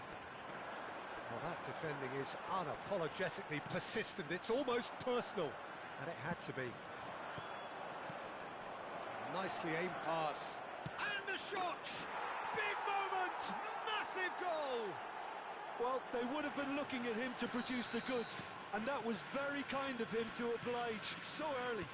Well, that defending is unapologetically persistent. It's almost personal, and it had to be. Nicely aimed pass. And the shot! Big moment! Massive goal! Well, they would have been looking at him to produce the goods, and that was very kind of him to oblige so early.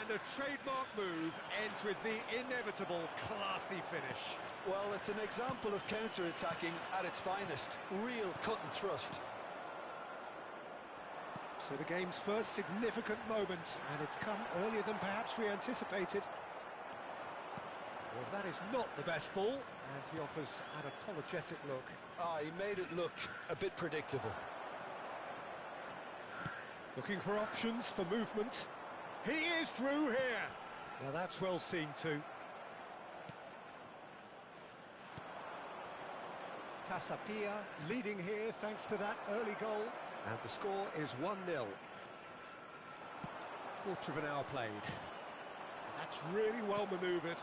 And a trademark move ends with the inevitable classy finish. Well, it's an example of counter-attacking at its finest. Real cut and thrust. So the game's first significant moment, and it's come earlier than perhaps we anticipated. Well, that is not the best ball, and he offers an apologetic look. He made it look a bit predictable. Looking for options for movement. He is through here. Now that's well seen too. Casapia leading here thanks to that early goal. And the score is 1-0. Quarter of an hour played. And that's really well manoeuvred.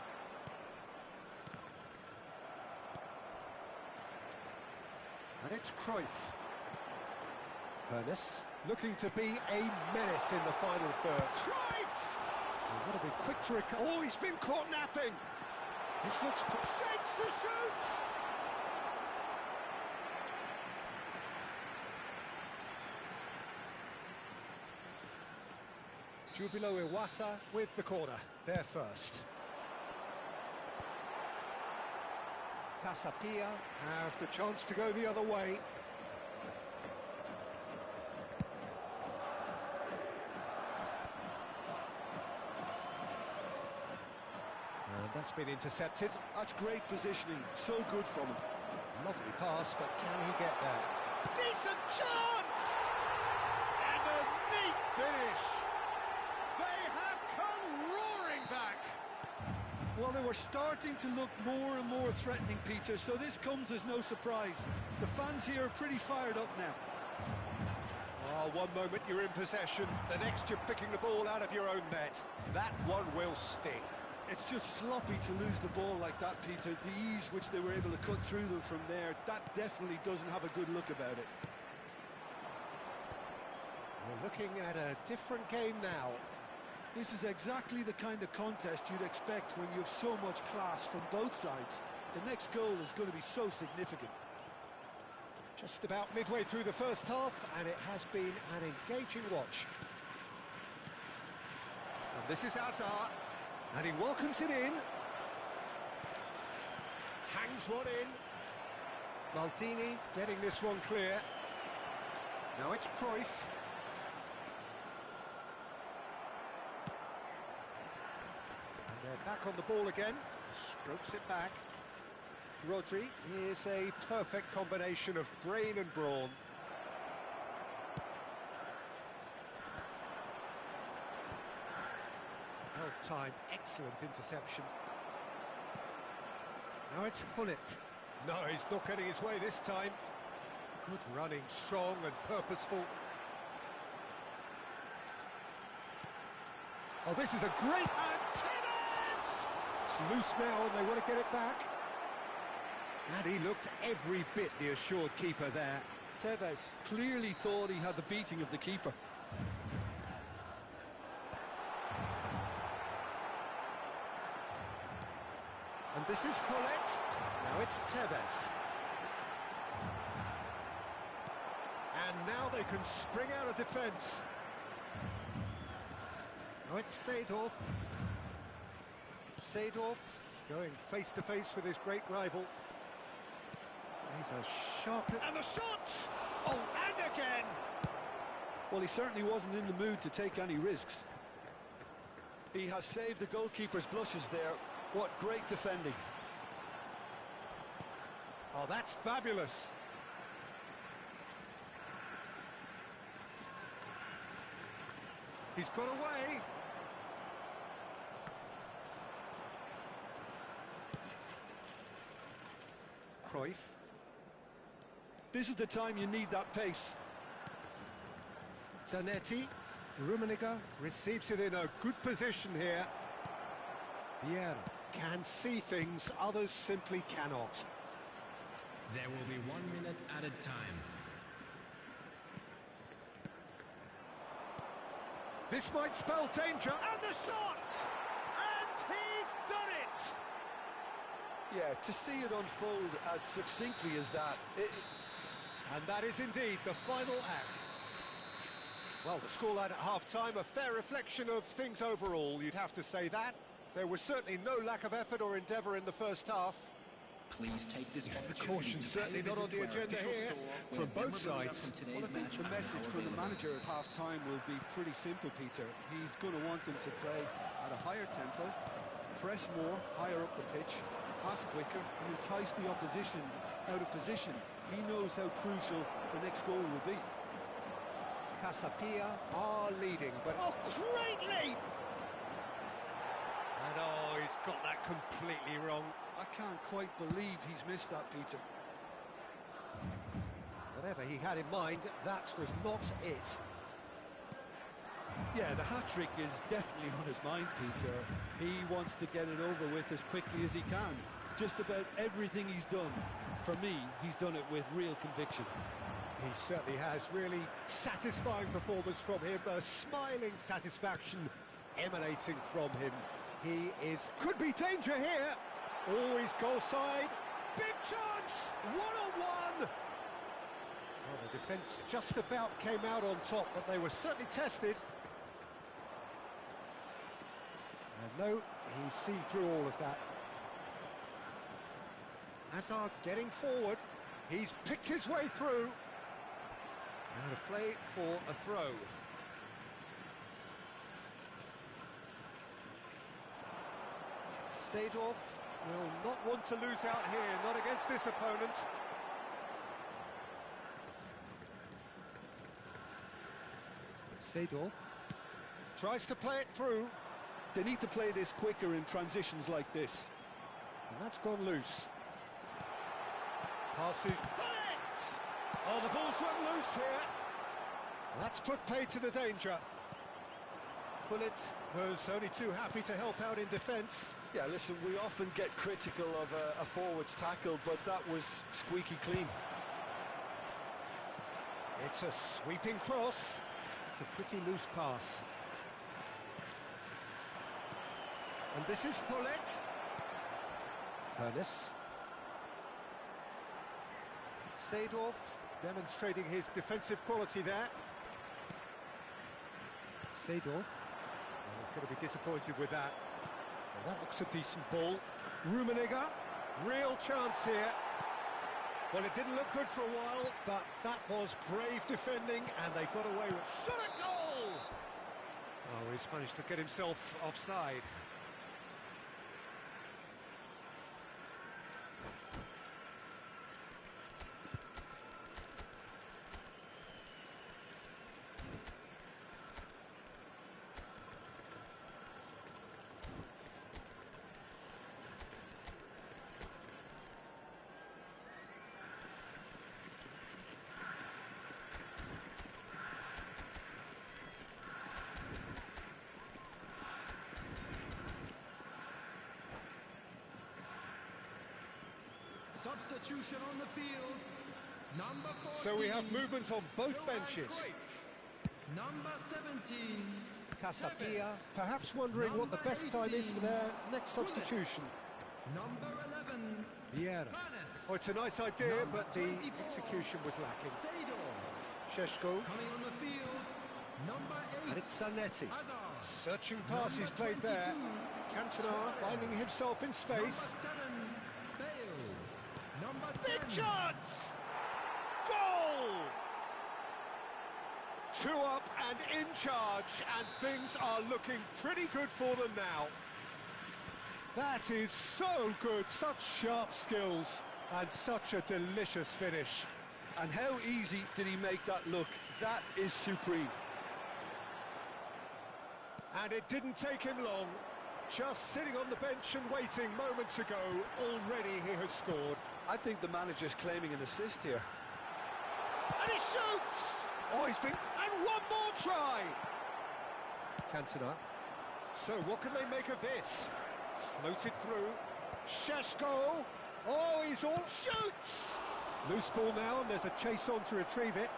And it's Cruyff. Ernest looking to be a menace in the final third. Cruyff! Oh, what a big quick to recover. Oh, he's been caught napping. This looks shapes to shoot. Jubilo Iwata with the corner. There first. Casapia have the chance to go the other way. And that's been intercepted. That's great positioning, so good from him. Lovely pass, but can he get there? Decent chance! And a neat finish! They have come roaring back! Well, they were starting to look more and more threatening, Peter, so this comes as no surprise. The fans here are pretty fired up now. Oh, one moment you're in possession, the next you're picking the ball out of your own net. That one will sting. It's just sloppy to lose the ball like that, Peter. The ease which they were able to cut through them from there, that definitely doesn't have a good look about it. We're looking at a different game now. This is exactly the kind of contest you'd expect when you have so much class from both sides. The next goal is going to be so significant. Just about midway through the first half, and it has been an engaging watch. And this is Hazard, and he welcomes it in. Hangs one in. Maldini getting this one clear. Now it's Cruyff. And they're back on the ball again. Strokes it back. Rodri is a perfect combination of brain and brawn. Well-timed, excellent interception. Now it's Hullet. No, he's not getting his way this time. Good running, strong and purposeful. Oh, this is a great... And tennis! It's loose now and they want to get it back. And he looked every bit the assured keeper there. Tevez clearly thought he had the beating of the keeper. And this is Hullet. Now it's Tevez. And now they can spring out of defence. Now it's Seedorf. Seedorf going face-to-face with his great rival. He's a sharp... And the shot! Oh, and again! Well, he certainly wasn't in the mood to take any risks. He has saved the goalkeeper's blushes there. What great defending. Oh, that's fabulous. He's got away. Cruyff. This is the time you need that pace. Zanetti. Rummenigge receives it in a good position here. Vieira can see things others simply cannot. There will be 1 minute at a time. This might spell danger, and the shot! And he's done it! Yeah, to see it unfold as succinctly as that. And that is indeed the final act. Well, the scoreline at half-time, a fair reflection of things overall, you'd have to say that. There was certainly no lack of effort or endeavour in the first half. Please take this opportunity. Caution certainly not on the agenda here from both sides. Well, I think the message from the manager at half-time will be pretty simple, Peter. He's going to want them to play at a higher tempo, press more, higher up the pitch, pass quicker, and entice the opposition out of position. He knows how crucial the next goal will be. Casapia are leading, but oh, great leap! And oh, he's got that completely wrong. I can't quite believe he's missed that, Peter. Whatever he had in mind, that was not it. Yeah, the hat-trick is definitely on his mind, Peter. He wants to get it over with as quickly as he can. Just about everything he's done, for me, he's done it with real conviction. He certainly has. Really satisfying performance from him. A smiling satisfaction emanating from him. He is... Could be danger here. Always goal side. Big chance! One-on-one! Well, the defence just about came out on top, but they were certainly tested. And no, he's seen through all of that. Hazard getting forward. He's picked his way through. Out of play for a throw. Seedorf will not want to lose out here, not against this opponent. Seedorf tries to play it through. They need to play this quicker in transitions like this. And that's gone loose. Passes. Bullet! Oh, the ball's run loose here. That's put paid to the danger. Pullet was only too happy to help out in defence. Yeah, listen, we often get critical of a forward's tackle, but that was squeaky clean. It's a sweeping cross. It's a pretty loose pass. And this is Pullet. Ernest. Seedorf demonstrating his defensive quality there. Seedorf. He's going to be disappointed with that. Well, that looks a decent ball. Rummenigge, real chance here. Well, it didn't look good for a while, but that was brave defending, and they got away with shot at goal! Oh, he's managed to get himself offside. Substitution on the field. Number 14. So we have movement on both benches. Number 17. Casapia, perhaps wondering what the best time is for their next substitution. Number 11. Vieira. Oh, it's a nice idea, but the execution was lacking. Sheshko. Coming on the field. Number 8. And it's Zanetti. Hazard. Searching passes played there. Cantona finding himself in space. Number 7. Bale. Number 10. Big chance! Goal! 2 up and in charge, and things are looking pretty good for them now. That is so good, such sharp skills, and such a delicious finish. And how easy did he make that look? That is supreme. And it didn't take him long. Just sitting on the bench and waiting moments ago, already he has scored. I think the manager's claiming an assist here. And he shoots! Oh, he's been... And one more try! Cantona. So what can they make of this? Floated through. Sheshko. Oh, he's all... Shoots! Loose ball now, and there's a chase on to retrieve it.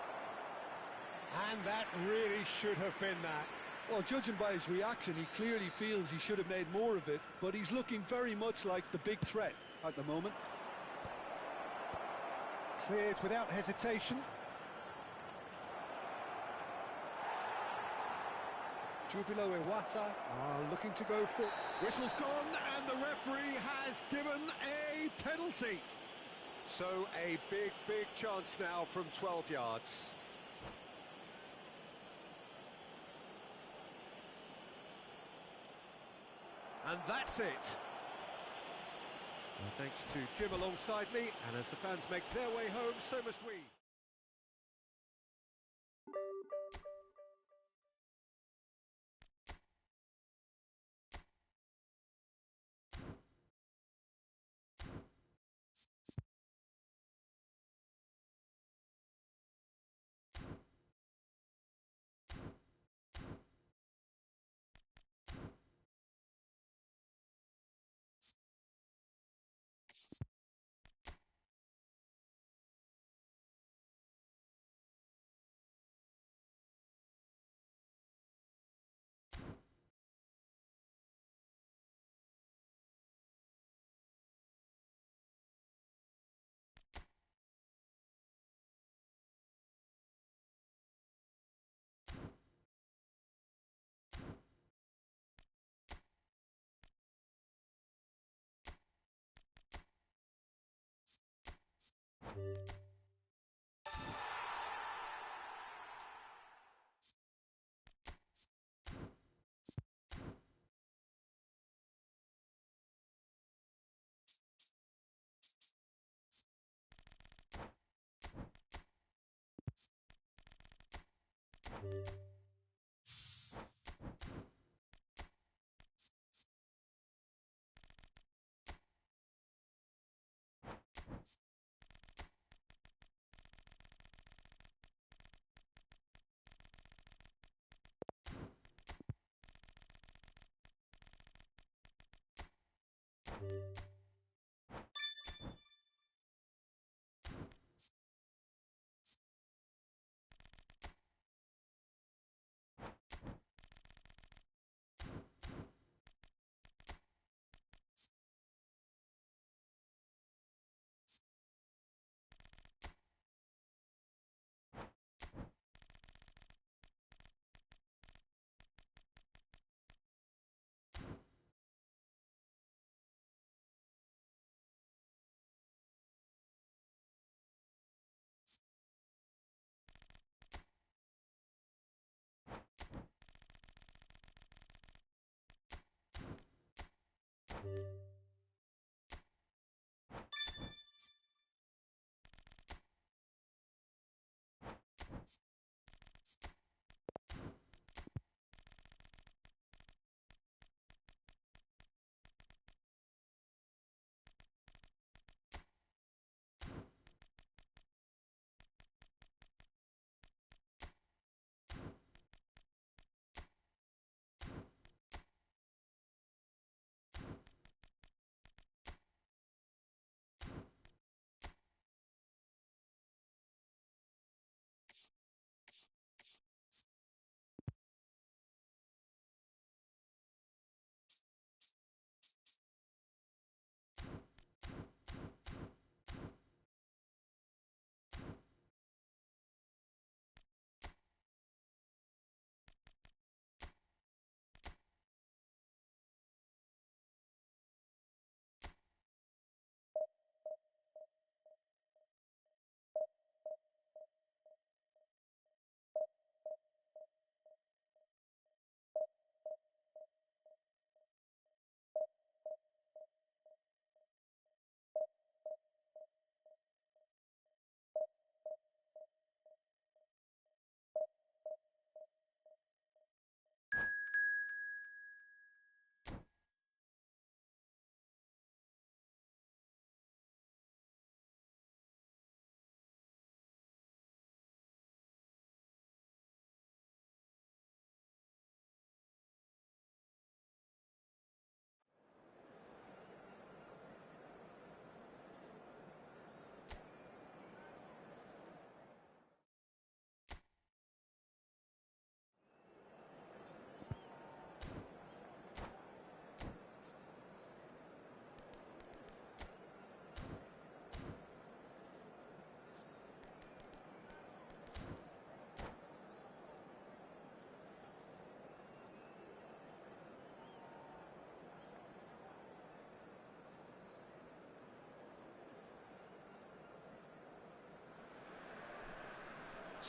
And that really should have been that. Well, judging by his reaction, he clearly feels he should have made more of it, but he's looking very much like the big threat at the moment. Cleared without hesitation. Jubilo Iwata are looking to go for... Whistle's gone, and the referee has given a penalty. So a big, big chance now from 12 yards. And that's it. Well, thanks to Jim alongside me, and as the fans make their way home, so must we.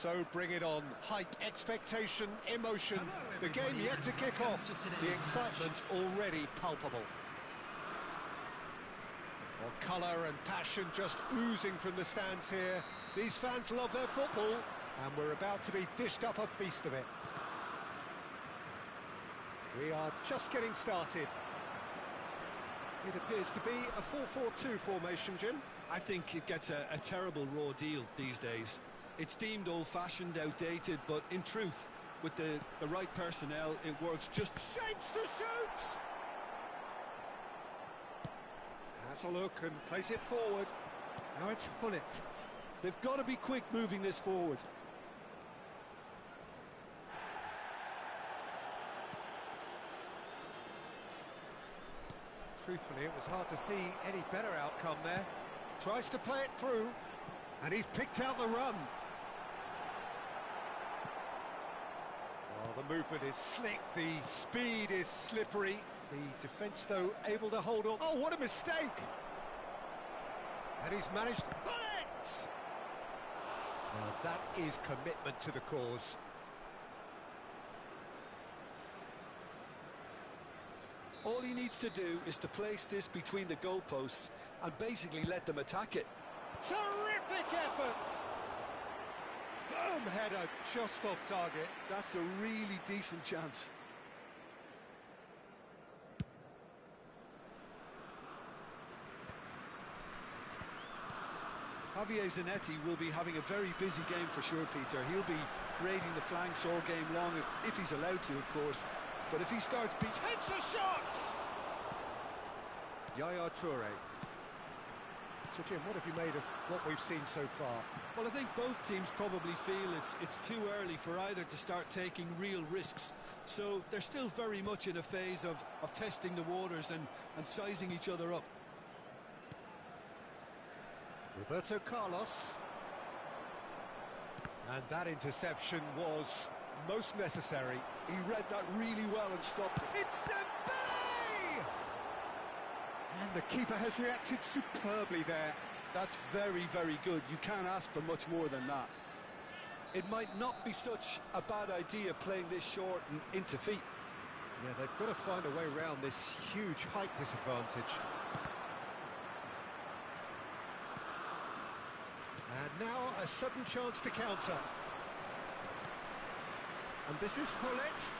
So bring it on. Hype, expectation, emotion. The game yet to kick off. The excitement already palpable. Well, colour and passion just oozing from the stands here. These fans love their football, and we're about to be dished up a feast of it. We are just getting started. It appears to be a 4-4-2 formation, Jim. I think it gets a terrible raw deal these days. It's deemed old-fashioned, outdated, but in truth, with the right personnel, it works just... Shapes to shoot! Has a look and plays it forward. Now it's Hullet. They've got to be quick moving this forward. Truthfully, it was hard to see any better outcome there. Tries to play it through, and he's picked out the run. Well, the movement is slick, the speed is slippery. The defence, though, able to hold on. Oh, what a mistake! And he's managed... Bullet! Well, that is commitment to the cause. All he needs to do is to place this between the goalposts and basically let them attack it. Terrific effort! Firm header, just off target. That's a really decent chance. Javier Zanetti will be having a very busy game for sure, Peter. He'll be raiding the flanks all game long, if he's allowed to, of course. But if he starts... Takes a shot! Yaya Toure. So, Jim, what have you made of what we've seen so far? Well, I think both teams probably feel it's too early for either to start taking real risks. So they're still very much in a phase of testing the waters and sizing each other up. Roberto Carlos. And that interception was most necessary. He read that really well and stopped it. It's Dembele! And the keeper has reacted superbly there. That's very, very good. You can't ask for much more than that. It might not be such a bad idea playing this short and into feet. Yeah, they've got to find a way around this huge height disadvantage. And now a sudden chance to counter. And this is Hullet.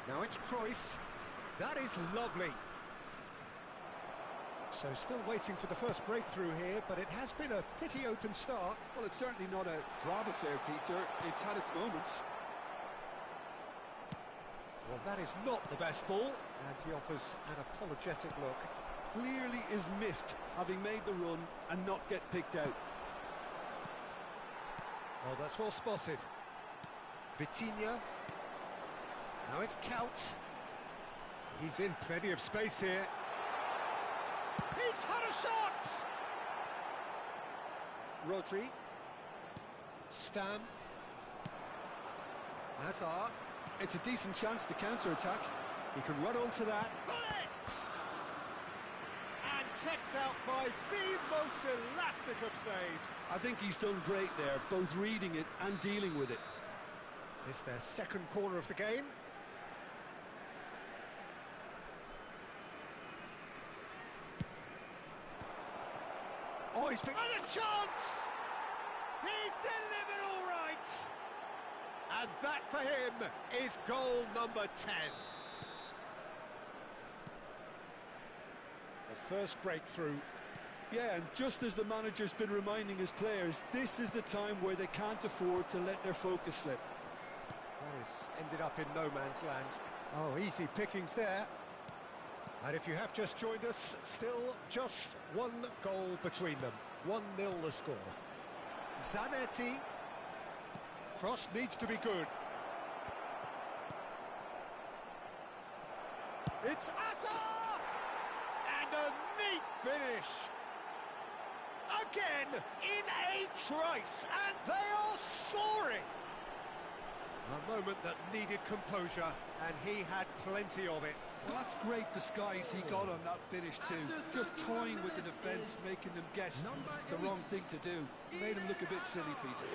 Now it's Cruyff. That is lovely. So still waiting for the first breakthrough here, but it has been a pretty open start. Well, it's certainly not a drab affair, Peter. It's had its moments. Well, that is not the best ball, and he offers an apologetic look. Clearly is miffed, having made the run and not get picked out. Oh, that's well spotted. Vitinha. Now it's Count. He's in plenty of space here. He's had a shot! Rodri. Stam. Hazard. It's a decent chance to counter-attack. He can run onto that. Bullet! And kept out by the most elastic of saves. I think he's done great there, both reading it and dealing with it. It's their second corner of the game. Oh, he's been... And a chance! He's delivered all right! And that for him is goal number 10. The first breakthrough. Yeah, and just as the manager's been reminding his players, this is the time where they can't afford to let their focus slip. That has ended up in no man's land. Oh, easy pickings there. And if you have just joined us, still just one goal between them. 1-0 the score. Zanetti. Cross needs to be good. It's Asa! And a neat finish. Again, in a trice, and they are soaring. A moment that needed composure, and he had plenty of it. Well, that's great disguise he got on that finish too. Just toying with the defence, making them guess the wrong thing to do. Made him look a bit silly, Peter.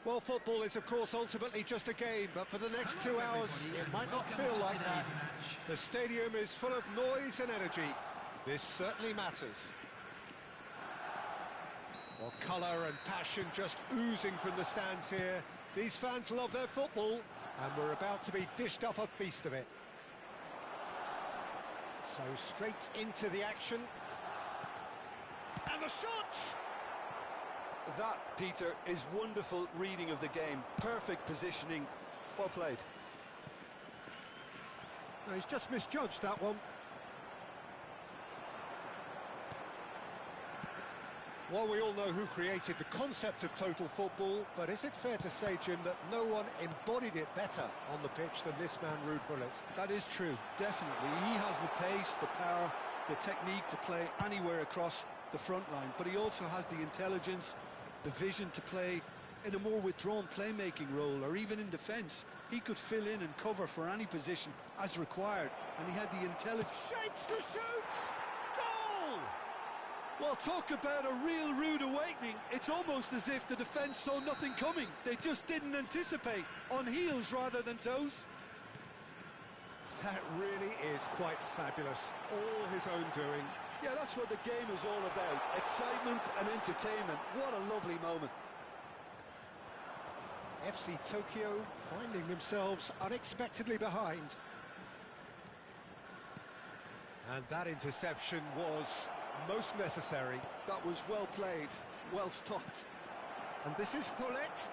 Well, football is, of course, ultimately just a game, but for the next 2 hours, it might not feel like that. The stadium is full of noise and energy. This certainly matters. Well, colour and passion just oozing from the stands here. These fans love their football, and we're about to be dished up a feast of it. So straight into the action. And the shot! That, Peter, is wonderful reading of the game. Perfect positioning. Well played. No, he's just misjudged that one. Well, we all know who created the concept of total football, but is it fair to say, Jim, that no one embodied it better on the pitch than this man, Ruud Gullit? That is true, definitely. He has the pace, the power, the technique to play anywhere across the front line, but he also has the intelligence, the vision to play in a more withdrawn playmaking role, or even in defence. He could fill in and cover for any position as required, and he had the intelligence. Shapes to shoot! Goal! Well, talk about a real rude awakening. It's almost as if the defence saw nothing coming. They just didn't anticipate. On heels rather than toes. That really is quite fabulous. All his own doing. Yeah, that's what the game is all about. Excitement and entertainment. What a lovely moment. FC Tokyo finding themselves unexpectedly behind. And that interception was most necessary. That was well played, well stopped. And this is Hullet.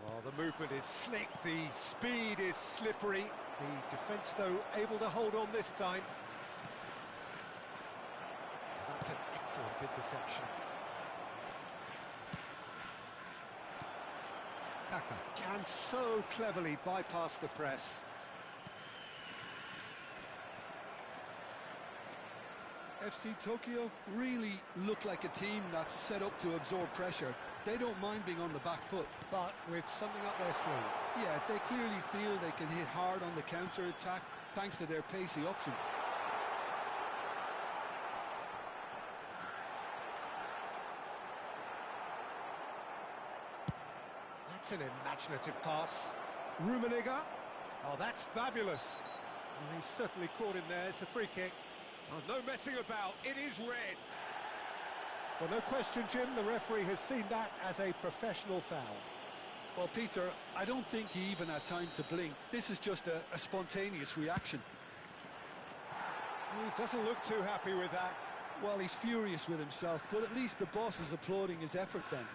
Well, the movement is slick, the speed is slippery. The defence, though, able to hold on this time. That's an excellent interception. Kaka can so cleverly bypass the press. FC Tokyo really look like a team that's set up to absorb pressure. They don't mind being on the back foot. But with something up their sleeve. Yeah, they clearly feel they can hit hard on the counter-attack thanks to their pacey options. That's an imaginative pass. Rummenigge. Oh, that's fabulous. Oh, he's certainly caught him there. It's a free kick. Oh, no messing about. It is red. Well, no question, Jim. The referee has seen that as a professional foul. Well, Peter, I don't think he even had time to blink. This is just a spontaneous reaction. He doesn't look too happy with that. Well, he's furious with himself, but at least the boss is applauding his effort then.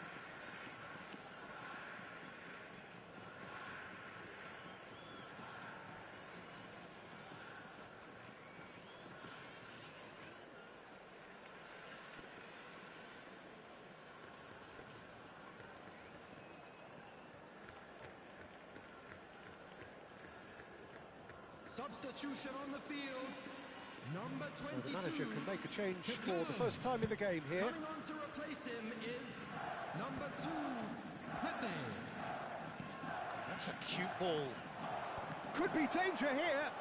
Substitution on the field. Number 22. So the manager can make a change for the first time in the game here. Coming on to replace him is number 2, Pepe. That's a cute ball. Could be danger here.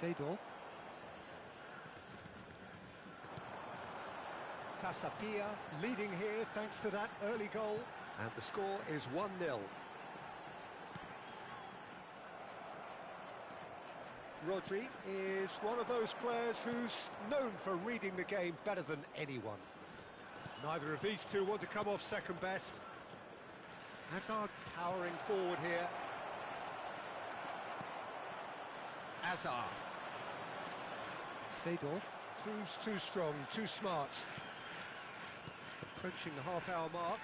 Seedorf. Casapia leading here thanks to that early goal. And the score is 1-0. Rodri is one of those players who's known for reading the game better than anyone. Neither of these two want to come off second best. Hazard powering forward here. Hazard. Seedorf proves too strong, too smart. Approaching the half-hour mark.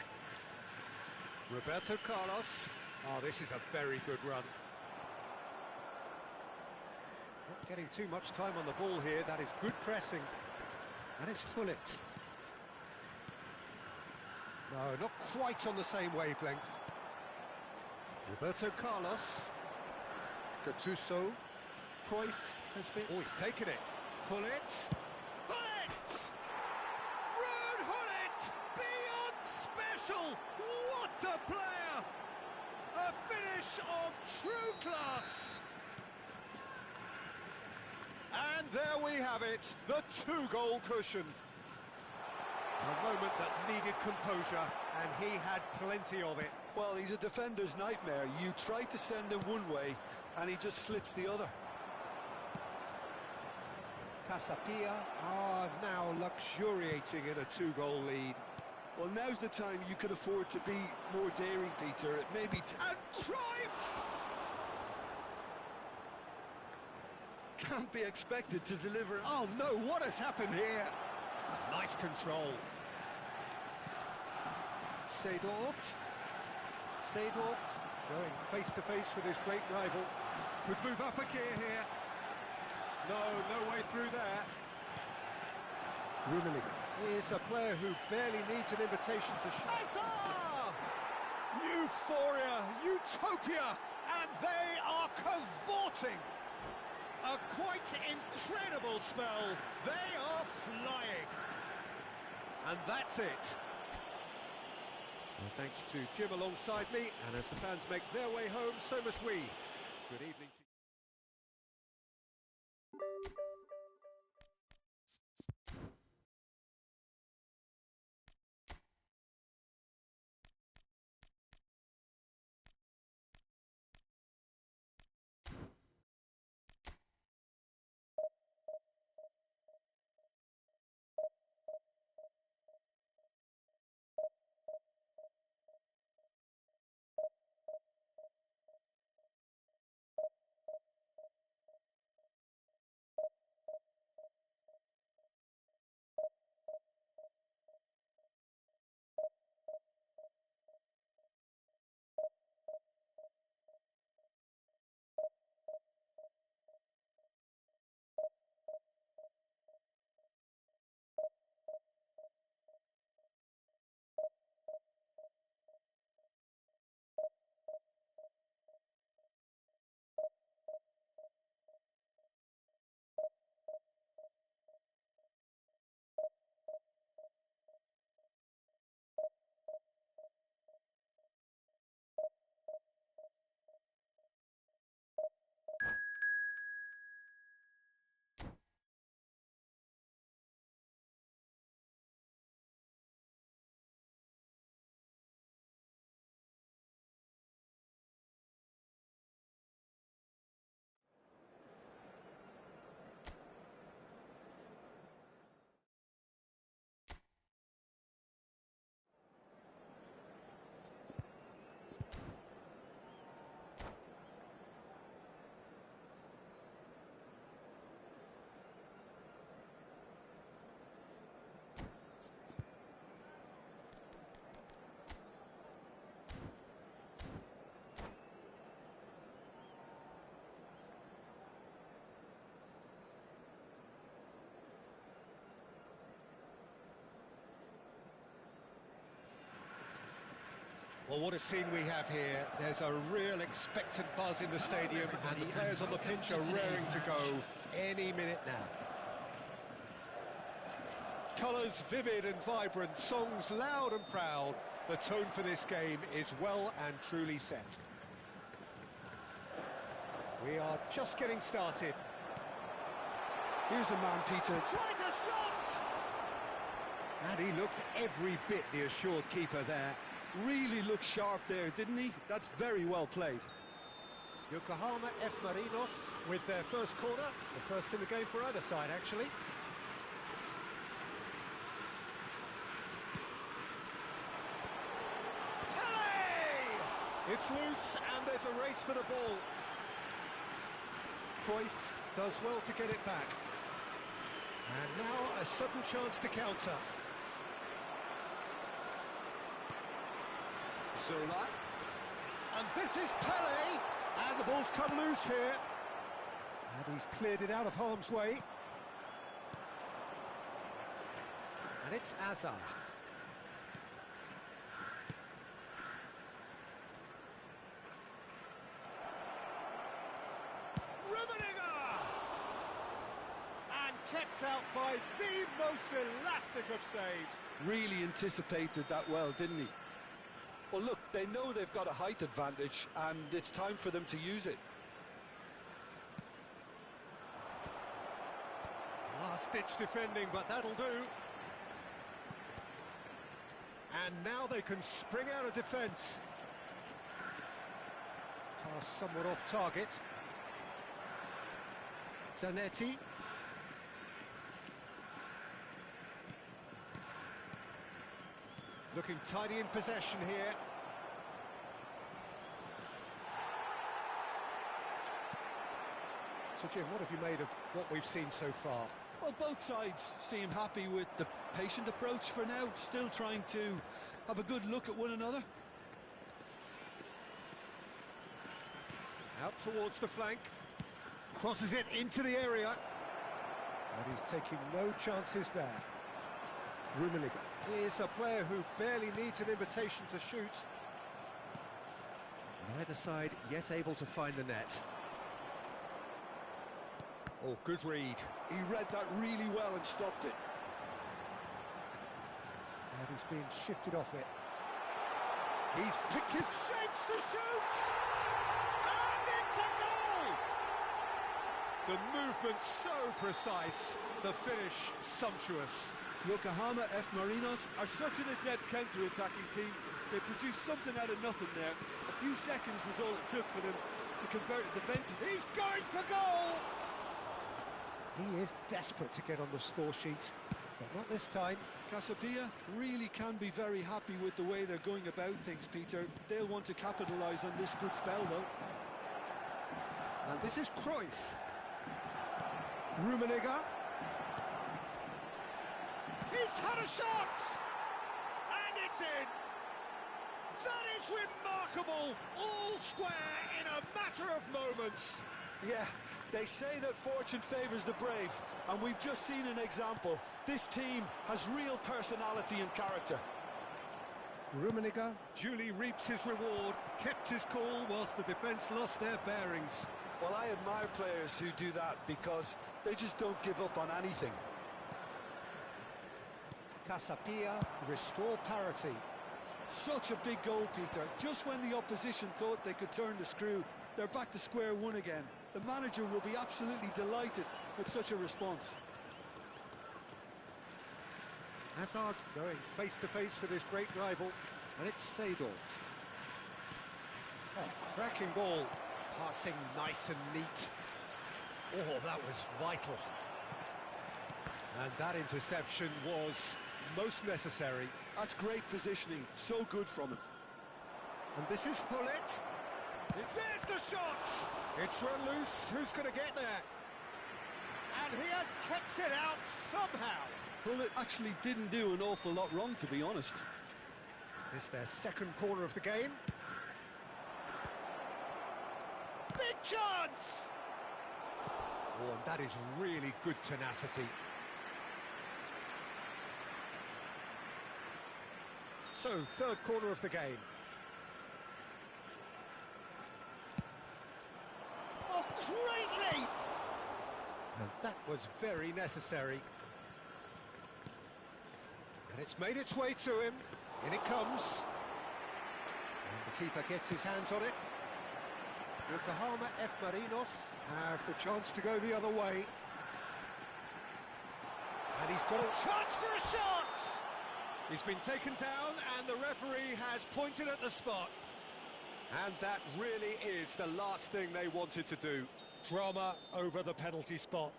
Roberto Carlos. Oh, this is a very good run. Not getting too much time on the ball here. That is good pressing. And it's Hullet. No, not quite on the same wavelength. Roberto Carlos. Gattuso. Cruyff has been... Oh, he's taken it. Hullet. Hullet! Ruud Hullet! Beyond special! What a player! A finish of true class! And there we have it, the 2-goal cushion. A moment that needed composure, and he had plenty of it. Well, he's a defender's nightmare. You try to send him one way, and he just slips the other. Casapia are now luxuriating in a 2-goal lead. Well, now's the time you can afford to be more daring, Peter. It may be... And Cruyff! Can't be expected to deliver... Oh no, what has happened here? Nice control. Seedorf. Seedorf going face to face with his great rival. Could move up a gear here. No way through there. Rummenigge is a player who barely needs an invitation to shoot. Hazard! Euphoria, utopia, and they are cavorting. A quite incredible spell. They are flying. And that's it. Well, thanks to Jim alongside me, and as the fans make their way home, so must we. Good evening to you. Well, what a scene we have here. There's a real expectant buzz in the stadium, and the players on the pitch are raring to go any minute now. Colours vivid and vibrant, songs loud and proud. The tone for this game is well and truly set. We are just getting started. Here's a man, Peter. Tries a shot! And he looked every bit the assured keeper there. Really looked sharp there, didn't he? That's very well played. Yokohama F. Marinos with their first corner, the first in the game for either side, actually. Pele! It's loose, and there's a race for the ball. Cruyff does well to get it back. And now a sudden chance to counter. Zola, and this is Pele, and the ball's come loose here, and he's cleared it out of harm's way, and it's Azar. Rummenigge, and kept out by the most elastic of saves. Really anticipated that well, didn't he? Well, look, they know they've got a height advantage, and it's time for them to use it. Last-ditch defending, but that'll do. And now they can spring out of defence. Pass somewhat off target. Zanetti. Looking tidy in possession here. So, Jim, what have you made of what we've seen so far? Well, both sides seem happy with the patient approach for now, still trying to have a good look at one another. Out towards the flank. Crosses it into the area. And he's taking no chances there. Rummenigge is a player who barely needs an invitation to shoot. Neither side yet able to find the net. Oh, good read. He read that really well and stopped it. And he's being shifted off it. He's picked his shapes to shoot! And it's a goal! The movement so precise, the finish sumptuous. Yokohama F. Marinos are such an adept counter-attacking team. They produced something out of nothing there. A few seconds was all it took for them to convert a defensive. He's going for goal! He is desperate to get on the score sheet, but not this time. Casapia really can be very happy with the way they're going about things, Peter. They'll want to capitalise on this good spell, though. And this is Cruyff. Rummenigge. He's had a shot! And it's in! That is remarkable! All square in a matter of moments. Yeah, they say that fortune favours the brave, and we've just seen an example. This team has real personality and character. Rummenigge duly reaps his reward, kept his cool whilst the defence lost their bearings. Well, I admire players who do that because they just don't give up on anything. Casapia restore parity. Such a big goal, Peter. Just when the opposition thought they could turn the screw, they're back to square one again. The manager will be absolutely delighted with such a response. Hazard going face-to-face with his great rival, and it's Seedorf. Oh, cracking ball, passing nice and neat. Oh, that was vital. And that interception was most necessary. That's great positioning, so good from him. And this is Hullet. There's the shot! It's run loose, who's going to get there? And he has kept it out somehow. Well, it actually didn't do an awful lot wrong, to be honest. It's their second corner of the game. Big chance! Oh, and that is really good tenacity. So, third corner of the game. Oh, great leap! And that was very necessary. And it's made its way to him. In it comes. And the keeper gets his hands on it. Yokohama F. Marinos have the chance to go the other way. And he's got a chance for a shot! He's been taken down and the referee has pointed at the spot. And that really is the last thing they wanted to do. Drama over the penalty spot.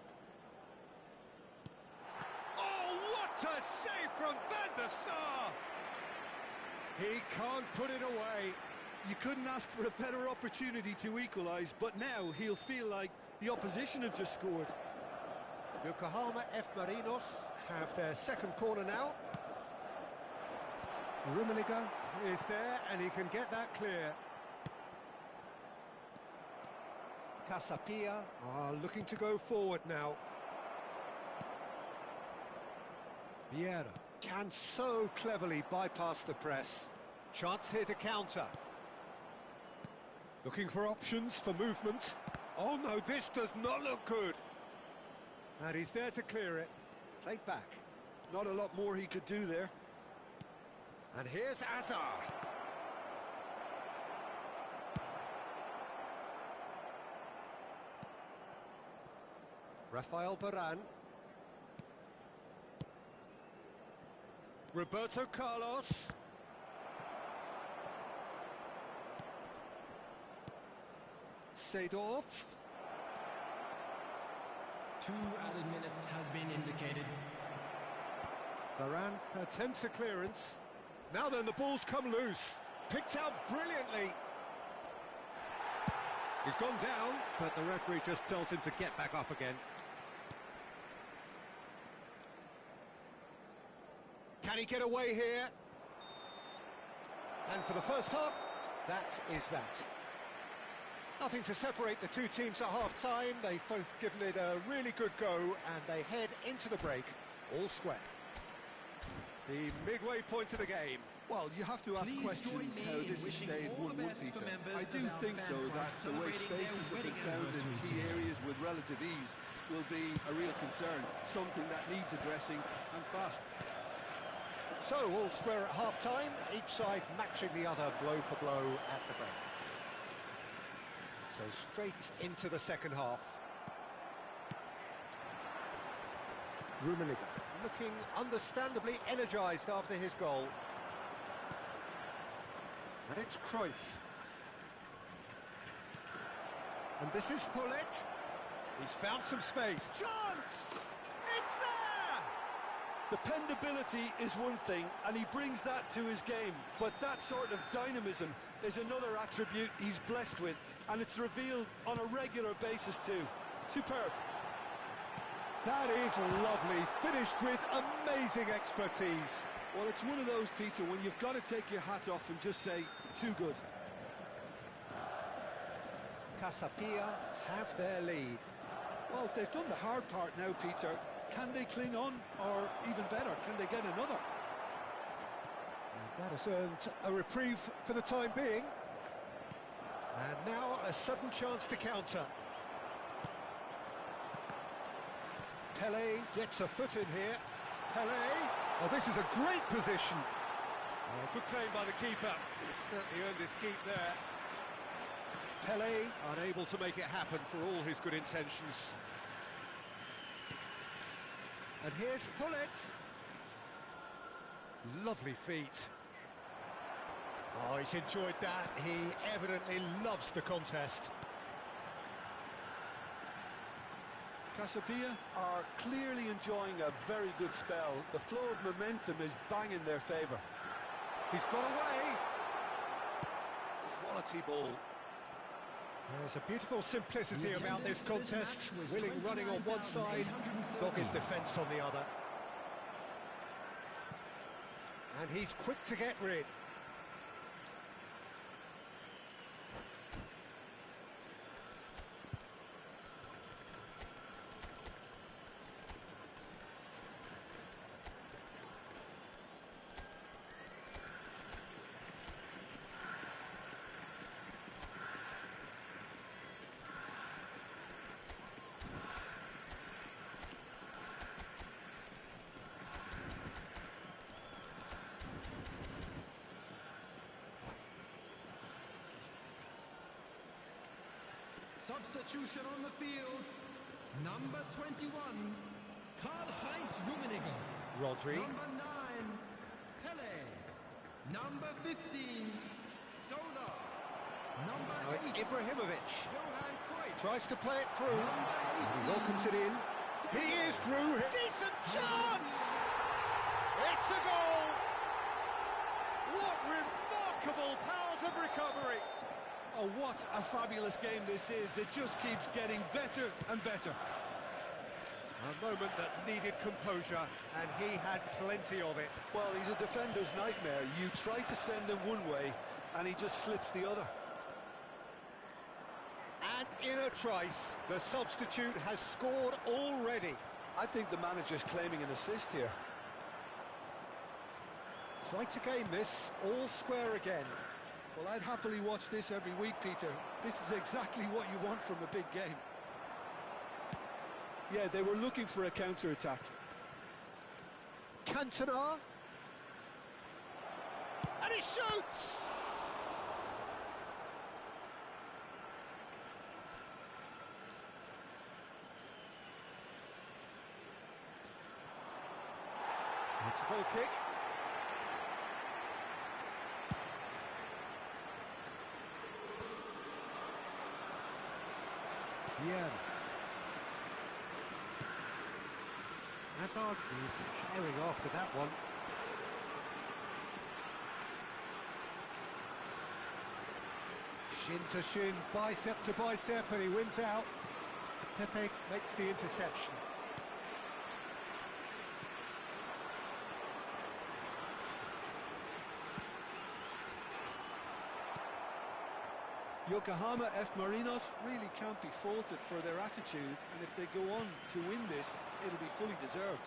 Oh, what a save from Van der Sar! He can't put it away. You couldn't ask for a better opportunity to equalise, but now he'll feel like the opposition have just scored. Yokohama F. Marinos have their second corner now. Rummenigge is there and he can get that clear. Casapia are looking to go forward now. Vieira can so cleverly bypass the press. Chance here to counter. Looking for options for movement. Oh no, this does not look good. And he's there to clear it. Played back. Not a lot more he could do there. And here's Hazard. Rafael Varane. Roberto Carlos. Seedorf. 2 added minutes has been indicated. Varane attempts a clearance. Now then, the ball's come loose. Picked out brilliantly. He's gone down, but the referee just tells him to get back up again. Can he get away here? And for the first half, that is that. Nothing to separate the two teams at half-time. They've both given it a really good go, and they head into the break, all square. The midway point of the game. Well, you have to ask questions how this has stayed 1-1, Peter. I do think, though, that the way spaces have been found in key areas with relative ease will be a real concern, something that needs addressing, and fast. So, all square at half-time, each side matching the other blow for blow at the break. So straight into the second half. Rummenigge looking understandably energised after his goal. And it's Cruyff. And this is Hullet. He's found some space. Chance! It's there! Dependability is one thing, and he brings that to his game, but that sort of dynamism is another attribute he's blessed with, and it's revealed on a regular basis too. Superb. That is lovely, finished with amazing expertise. Well, it's one of those, Peter, when you've got to take your hat off and just say, too good. Casapia have their lead. Well, they've done the hard part now, Peter. Can they cling on, or even better, can they get another? And that has earned a reprieve for the time being. And now a sudden chance to counter. Pele gets a foot in here. Pele, oh, this is a great position. Oh, good claim by the keeper. He's certainly earned his keep there. Pele unable to make it happen for all his good intentions. And here's Hullet. Lovely feet. Oh, he's enjoyed that. He evidently loves the contest. Casapia are clearly enjoying a very good spell. The flow of momentum is bang in their favour. He's got away. Quality ball. There's a beautiful simplicity about this contest. Willing running on one side, dogged defence on the other. And he's quick to get rid. Substitution on the field. Number 21, Karl-Heinz Rummenigge. Rodri. Number 9, Pele. Number 15, Zola. Number Now it's 8, Ibrahimovic. Johan Cruyff. Tries to play it through. And he welcomes it in. He is through. Decent chance! It's a goal! What remarkable powers of recovery! Oh, what a fabulous game this is. It just keeps getting better and better. A moment that needed composure, and he had plenty of it. Well, he's a defender's nightmare. You try to send him one way, and he just slips the other. And in a trice, the substitute has scored already. I think the manager's claiming an assist here. Try to game this, all square again. Well, I'd happily watch this every week, Peter. This is exactly what you want from a big game. Yeah, they were looking for a counter-attack. Cantona. And he shoots! It's a goal kick. Yeah. Hazard is herring after that one. Shin to shin, bicep to bicep, and he wins out. Pepe makes the interception. Yokohama F. Marinos really can't be faulted for their attitude, and if they go on to win this, it'll be fully deserved.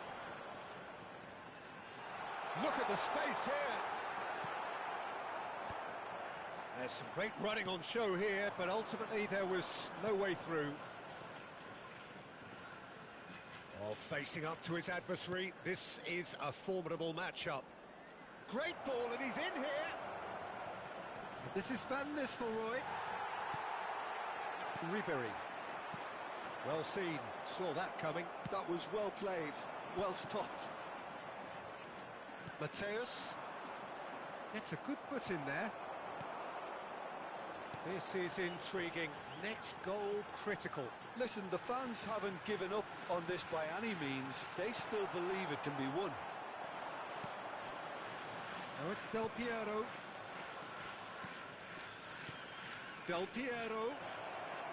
Look at the space here. There's some great running on show here, but ultimately there was no way through. Oh, facing up to his adversary, this is a formidable matchup. Great ball, and he's in here. This is Van Nistelrooy. Ribery. Well seen, saw that coming. That was well played, well stopped. Mateus gets a good foot in there. This is intriguing. Next goal critical. Listen, the fans haven't given up on this by any means. They still believe it can be won. Now it's Del Piero. Del Piero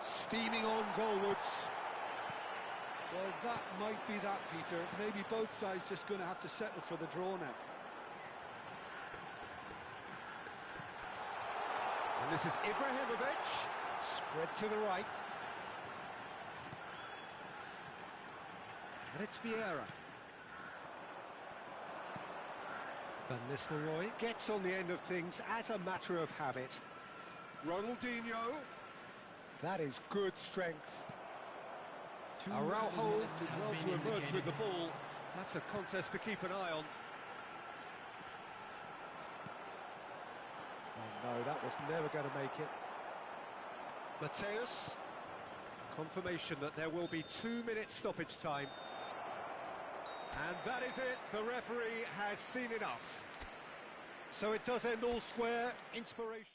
steaming on goalwards. Well, that might be that, Peter. Maybe both sides just going to have to settle for the draw now. And this is Ibrahimovic, spread to the right. And it's Vieira. Van Nistelrooy gets on the end of things as a matter of habit. Ronaldinho. That is good strength. Araujo did well to emerge with the ball. That's a contest to keep an eye on. Oh no, that was never going to make it. Mateus. Confirmation that there will be 2-minute stoppage time. And that is it. The referee has seen enough. So it does end all square. Inspiration.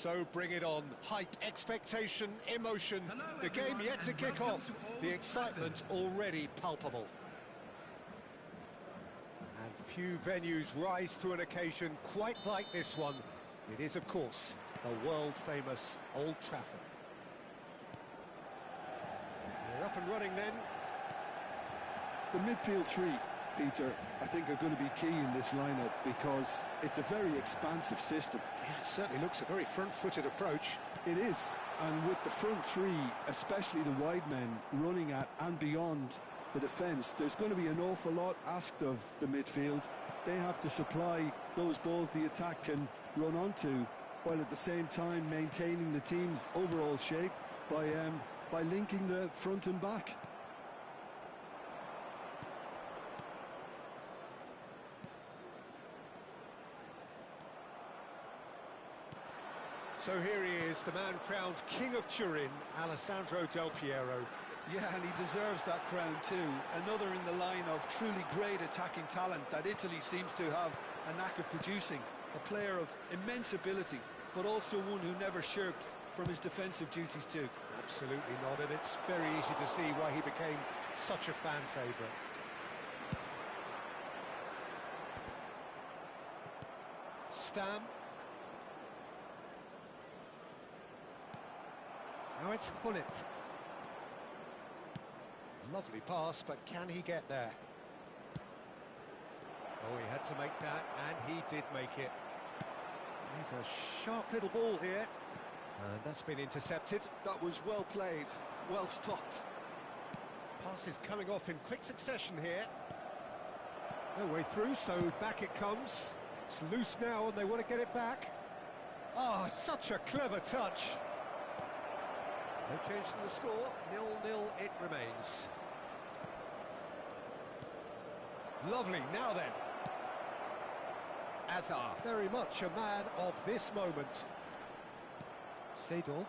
So bring it on. Hype, expectation, emotion. Hello, The game everyone, yet to and kick welcome off. to Old The excitement already palpable. And few venues rise to an occasion quite like this one. It is, of course, the world-famous Old Trafford. We're up and running then. The midfield three, Peter, I think are going to be key in this lineup because it's a very expansive system. Yeah, it certainly looks a very front-footed approach. It is, and with the front three, especially the wide men, running at and beyond the defence, there's going to be an awful lot asked of the midfield. They have to supply those balls the attack can run onto, while at the same time maintaining the team's overall shape by linking the front and back. So here he is, the man crowned King of Turin, Alessandro Del Piero. Yeah, and he deserves that crown too. Another in the line of truly great attacking talent that Italy seems to have a knack of producing. A player of immense ability, but also one who never shirked from his defensive duties too. Absolutely not, and it's very easy to see why he became such a fan favourite. Stam. Now it's Hullet. Lovely pass, but can he get there? Oh, he had to make that, and he did make it. He's a sharp little ball here. And that's been intercepted. That was well played, well stopped. Pass is coming off in quick succession here. No way through, so back it comes. It's loose now, and they want to get it back. Oh, such a clever touch. No change to the score, 0-0 it remains. Lovely, now then. Azar, very much a man of this moment. Seedorf.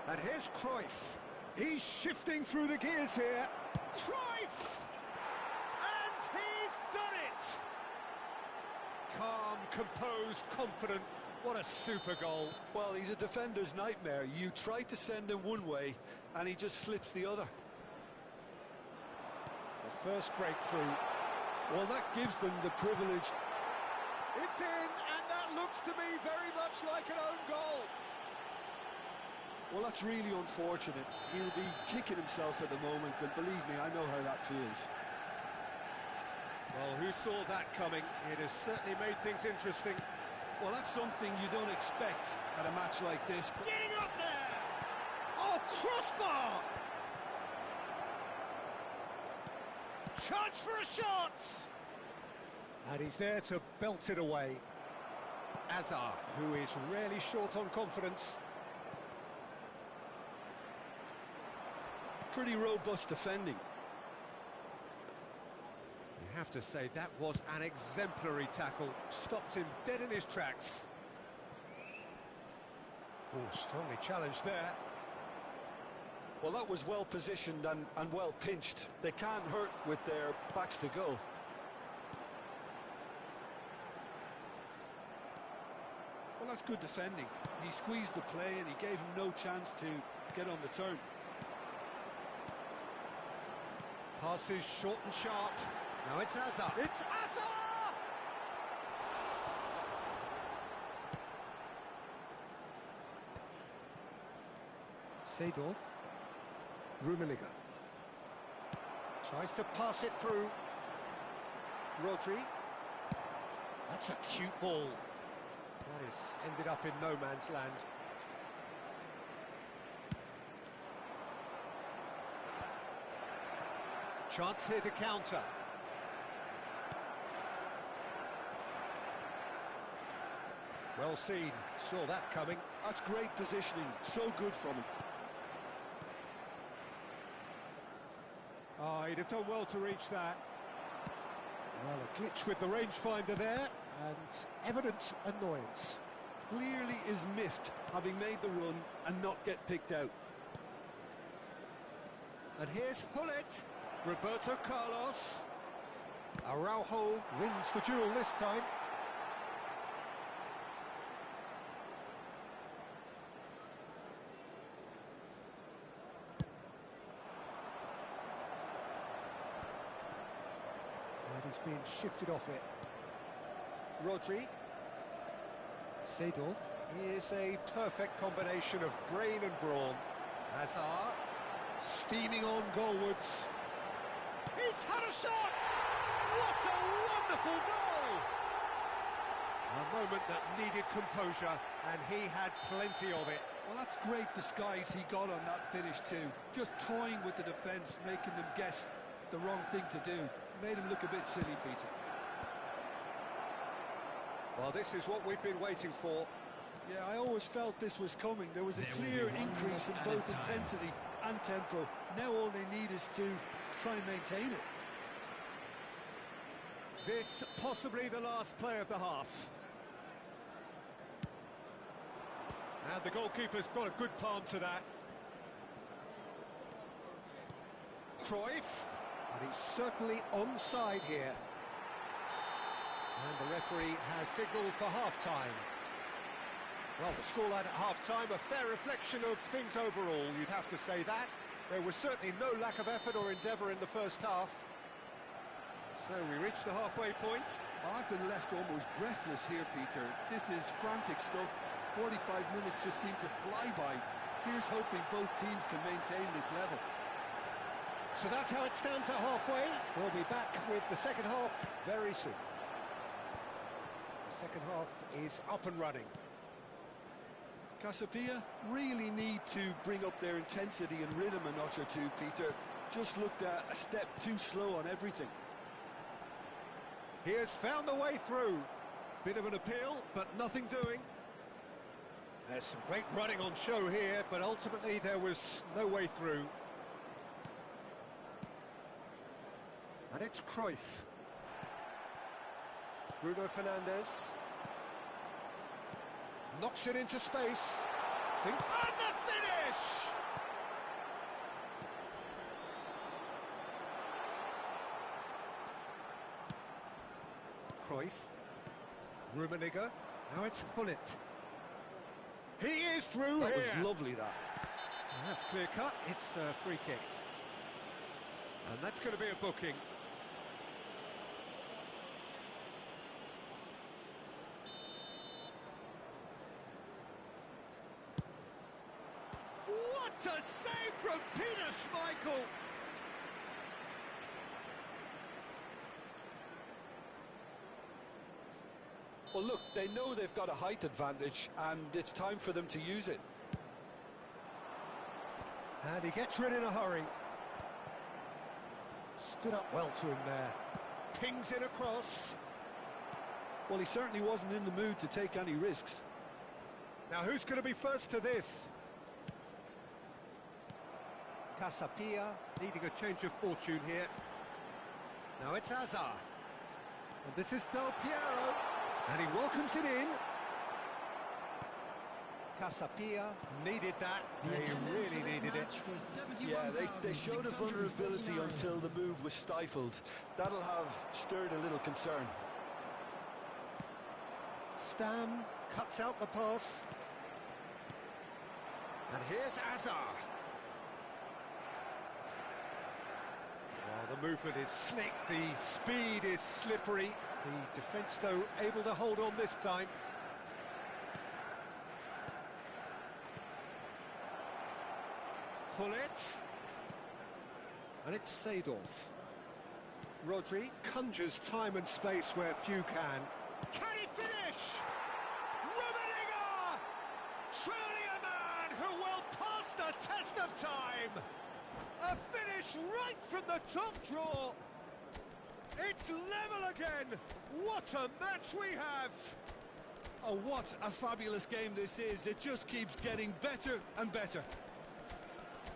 And here's Cruyff. He's shifting through the gears here. Cruyff! And he's done it! Calm, composed, confident. What a super goal. Well, he's a defender's nightmare. You try to send him one way, and he just slips the other. The first breakthrough. Well, that gives them the privilege. It's in, and that looks to me very much like an own goal. Well, that's really unfortunate. He'll be kicking himself at the moment, and believe me, I know how that feels. Well, who saw that coming? It has certainly made things interesting. Well, that's something you don't expect at a match like this. Getting up there! Oh, crossbar! Chance for a shot! And he's there to belt it away. Azar, who is really short on confidence. Pretty robust defending. You have to say that was an exemplary tackle. Stopped him dead in his tracks. Oh, strongly challenged there. Well, that was well positioned and well pinched. They can't hurt with their backs to goal. Well, that's good defending. He squeezed the play and he gave him no chance to get on the turn. Passes short and sharp. Now it's Azar. It's Azar! Seedorf. Rummenigge. Tries to pass it through. Rodri. That's a cute ball. That is ended up in no man's land. Chance here to counter. Well seen, saw that coming. That's great positioning, so good from him. Oh, he'd have done well to reach that. Well, a glitch with the rangefinder there, and evident annoyance. Clearly is miffed, having made the run and not get picked out. And here's Hullet. Roberto Carlos. Araujo wins the duel this time. he's been shifted off it. Rodri. Seedorf. He is a perfect combination of brain and brawn. Hazard. Steaming on goalwards. He's had a shot! What a wonderful goal! A moment that needed composure, and he had plenty of it. Well, that's great disguise he got on that finish too. Just toying with the defence, making them guess the wrong thing to do. Made him look a bit silly, Peter. Well, this is what we've been waiting for. Yeah, I always felt this was coming. There was a clear increase in both intensity and tempo. Now all they need is to try and maintain it. This possibly the last play of the half. And the goalkeeper's got a good palm to that. Cruyff, and he's certainly onside here. And the referee has signalled for half-time. Well, the scoreline at half-time, a fair reflection of things overall, you'd have to say that. There was certainly no lack of effort or endeavour in the first half. So we reach the halfway point. I've been left almost breathless here, Peter. This is frantic stuff. 45 minutes just seem to fly by. Here's hoping both teams can maintain this level. So that's how it stands at halfway. We'll be back with the second half very soon. The second half is up and running. Casapia really need to bring up their intensity and rhythm a notch or two, Peter. Just looked a step too slow on everything. He has found the way through. Bit of an appeal, but nothing doing. There's some great running on show here, but ultimately there was no way through. And it's Cruyff. Bruno Fernandes. Knocks it into space. And the finish! Cruyff. Rummenigge. Now it's Hullet. He is through that here. That was lovely, that. And that's clear cut. It's a free kick. And that's going to be a booking. What a save from Peter Schmeichel! Well, look, they know they've got a height advantage, and it's time for them to use it. And he gets rid in a hurry. Stood up well to him there. Pings it across. Well, he certainly wasn't in the mood to take any risks. Now, who's going to be first to this? Casapia needing a change of fortune here. Now it's Hazard. And this is Del Piero. And he welcomes it in. Casapia needed that. They really needed it. Yeah, they showed a vulnerability until the move was stifled. That'll have stirred a little concern. Stam cuts out the pass. And here's Hazard. Well, the movement is slick, the speed is slippery. The defence, though, able to hold on this time. Hullet. And it's Seedorf. Rodri conjures time and space where few can. Can he finish? Rummenigge! Truly a man who will pass the test of time! A finish right from the top draw! It's level again! What a match we have! Oh, what a fabulous game this is. It just keeps getting better and better.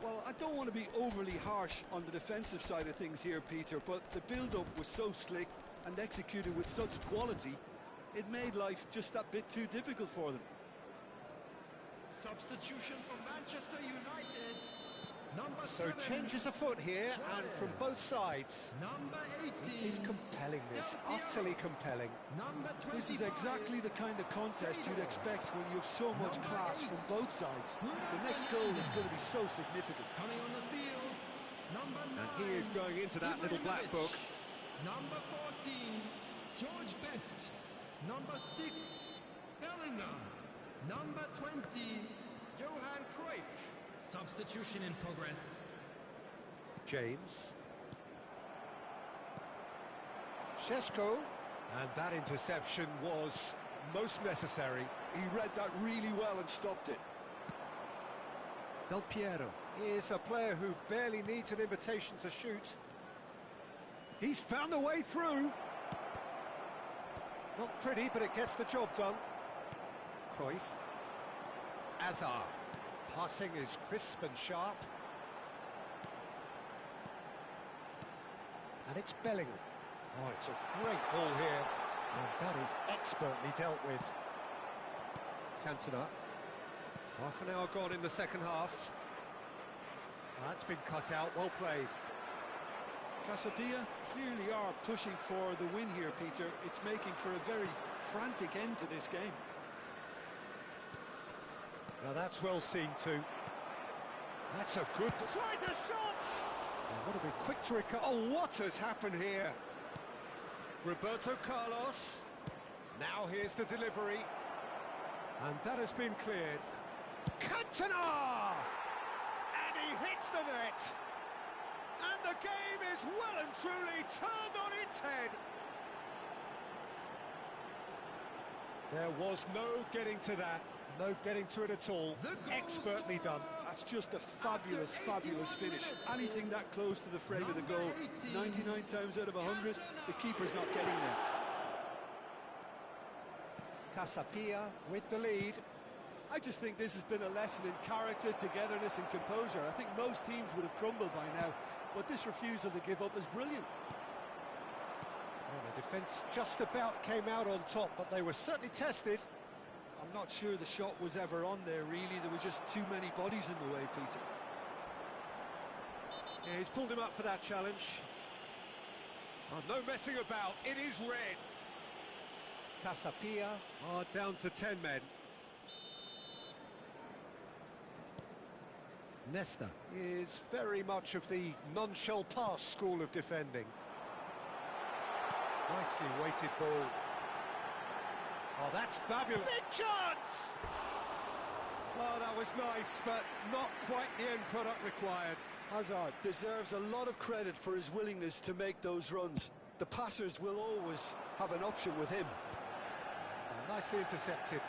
Well, I don't want to be overly harsh on the defensive side of things here, Peter, but the build-up was so slick and executed with such quality, it made life just that bit too difficult for them. Substitution for Manchester United. So changes afoot here, and from both sides. Number 18. It is compelling, this, utterly compelling. This is exactly the kind of contest you'd expect when you have so much class from both sides. The next goal is going to be so significant. Coming on the field, number 9. And he is going into that little black book. Number 14, George Best. Number 6, Bellingham. Number 20, Johan Cruyff. Substitution in progress. James. Šeško. And that interception was most necessary. He read that really well and stopped it. Del Piero is a player who barely needs an invitation to shoot. He's found a way through. Not pretty, but it gets the job done. Cruyff. Azar. Passing is crisp and sharp. And it's Bellingham. Oh, it's a great ball here. And that is expertly dealt with. Cantona. Half an hour gone in the second half. That's been cut out, well played. Casabia clearly are pushing for the win here, Peter. It's making for a very frantic end to this game. Now that's well seen too. That's a good... Tries a shot! Oh, what a bit quick to recover. Oh, what has happened here? Roberto Carlos. Now here's the delivery. And that has been cleared. Cantona! And he hits the net. And the game is well and truly turned on its head. There was no getting to that. No getting to it at all. Expertly done. That's just a fabulous, fabulous finish. Anything that close to the frame of the goal, 99 times out of 100, the keeper's not getting there. Casapia with the lead. I just think this has been a lesson in character, togetherness and composure. I think most teams would have crumbled by now, but this refusal to give up is brilliant. Well, the defence just about came out on top, but they were certainly tested. I'm not sure the shot was ever on there, really. There were just too many bodies in the way, Peter. Yeah, he's pulled him up for that challenge. Oh, no messing about, it is red. Casapia are down to 10 men. Nesta is very much of the non-shall-pass school of defending. Nicely weighted ball. Oh, that's fabulous. Big chance! Oh, that was nice, but not quite the end product required. Hazard deserves a lot of credit for his willingness to make those runs. The passers will always have an option with him. Oh, nicely intercepted.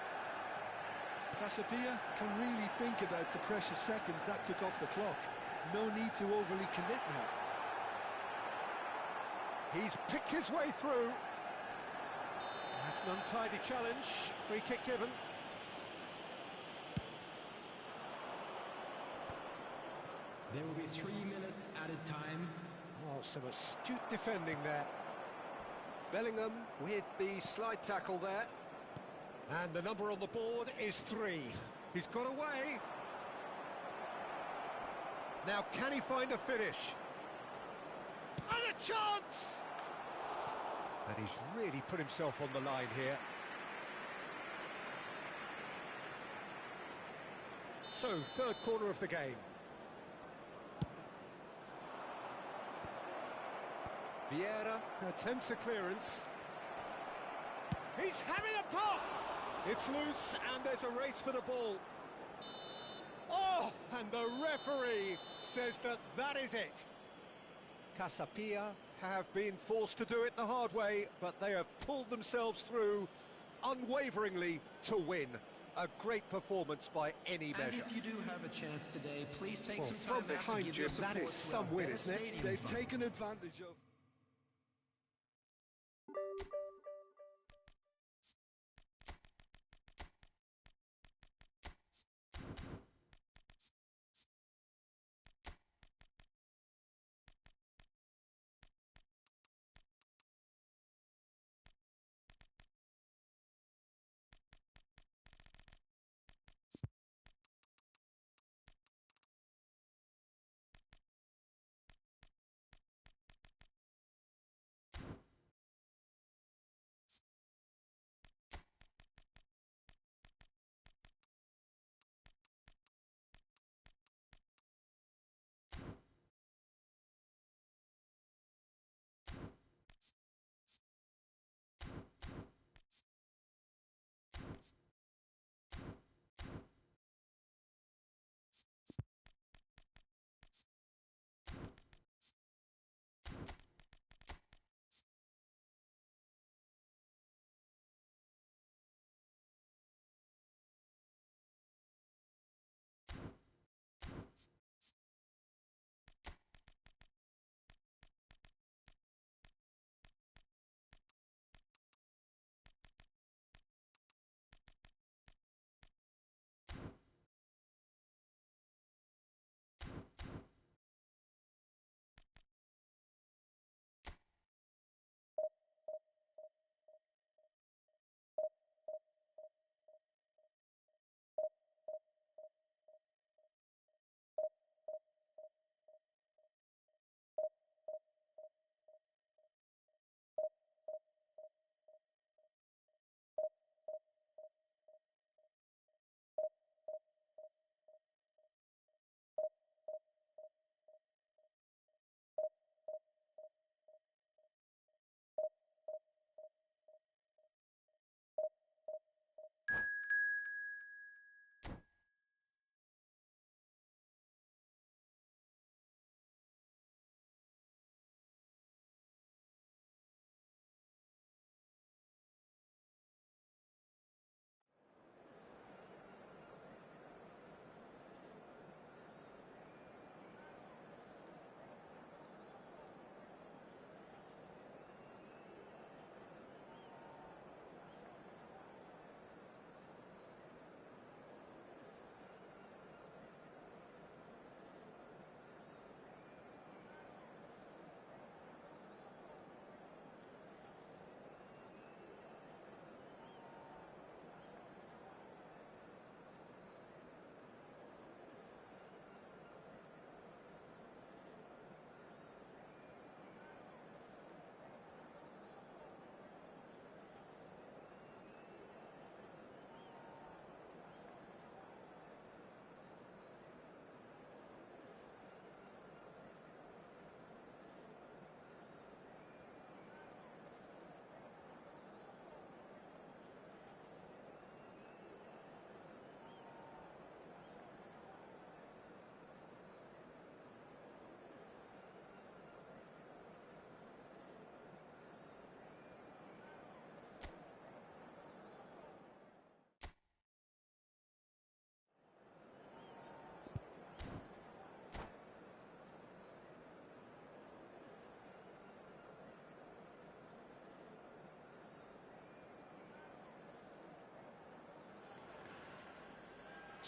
Casabia can really think about the precious seconds that took off the clock. No need to overly commit now. He's picked his way through. That's an untidy challenge. Free kick given. There will be 3 minutes added time. Oh, some astute defending there. Bellingham with the slide tackle there. And the number on the board is 3. He's got away. Now, can he find a finish? And a chance! And he's really put himself on the line here. So, third corner of the game. Vieira attempts a clearance. He's having a pop! It's loose, and there's a race for the ball. Oh, and the referee says that that is it. Casapia have been forced to do it the hard way, but they have pulled themselves through unwaveringly to win. A great performance by any measure. And if you do have a chance today, please take some time from out to behind give you, your that is support some to our win, better isn't it? stadium They've fund. taken advantage of...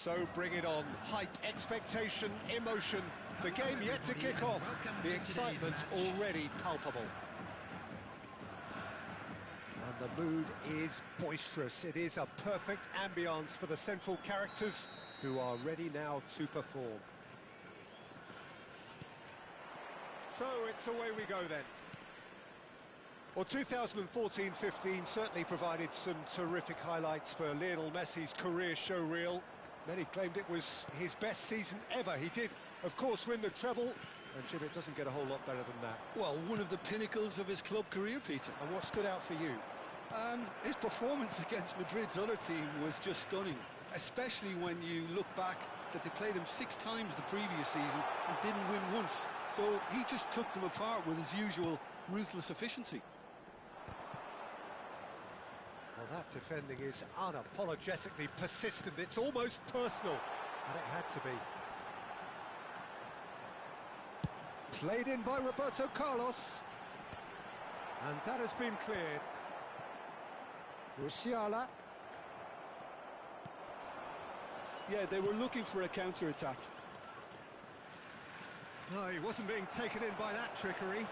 So bring it on. Hype, expectation, emotion. The game yet to kick off. The excitement already palpable. And the mood is boisterous. It is a perfect ambience for the central characters who are ready now to perform. So it's away we go then. Well, 2014-15 certainly provided some terrific highlights for Lionel Messi's career showreel. Many claimed it was his best season ever. He did, of course, win the treble, and Jim, it doesn't get a whole lot better than that. Well, one of the pinnacles of his club career, Peter. And what stood out for you? His performance against Madrid's other team was just stunning, especially when you look back that they played him 6 times the previous season and didn't win once. So he just took them apart with his usual ruthless efficiency. Well, that defending is unapologetically persistent. It's almost personal, and it had to be. Played in by Roberto Carlos. And that has been cleared. Musiala. Yeah, they were looking for a counter-attack. No, he wasn't being taken in by that trickery.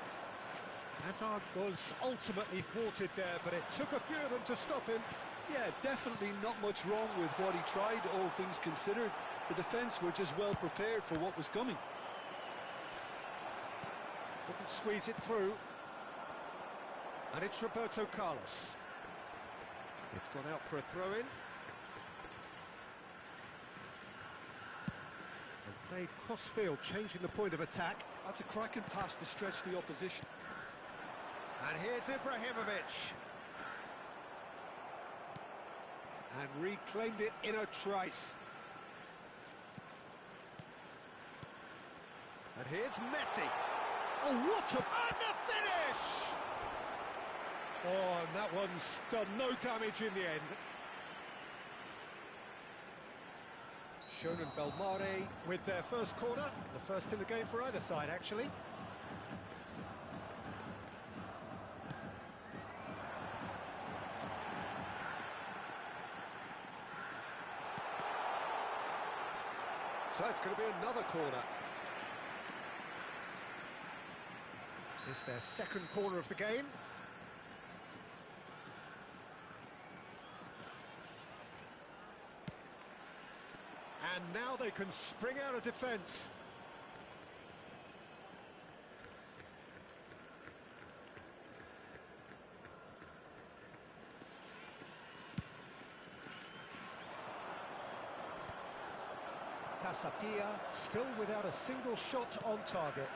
Hazard was ultimately thwarted there, but it took a few of them to stop him. Yeah, definitely not much wrong with what he tried, all things considered. The defence were just well prepared for what was coming. Couldn't squeeze it through. And it's Roberto Carlos. It's gone out for a throw-in. And played cross-field, changing the point of attack. That's a cracking pass to stretch the opposition. And here's Ibrahimovic. And reclaimed it in a trice. And here's Messi. Oh, what a... And the finish! Oh, and that one's done no damage in the end. Shonen Belmare with their first corner. The first in the game for either side, actually. So it's going to be another corner. It's their second corner of the game. And now they can spring out of defence. Casapia still without a single shot on target.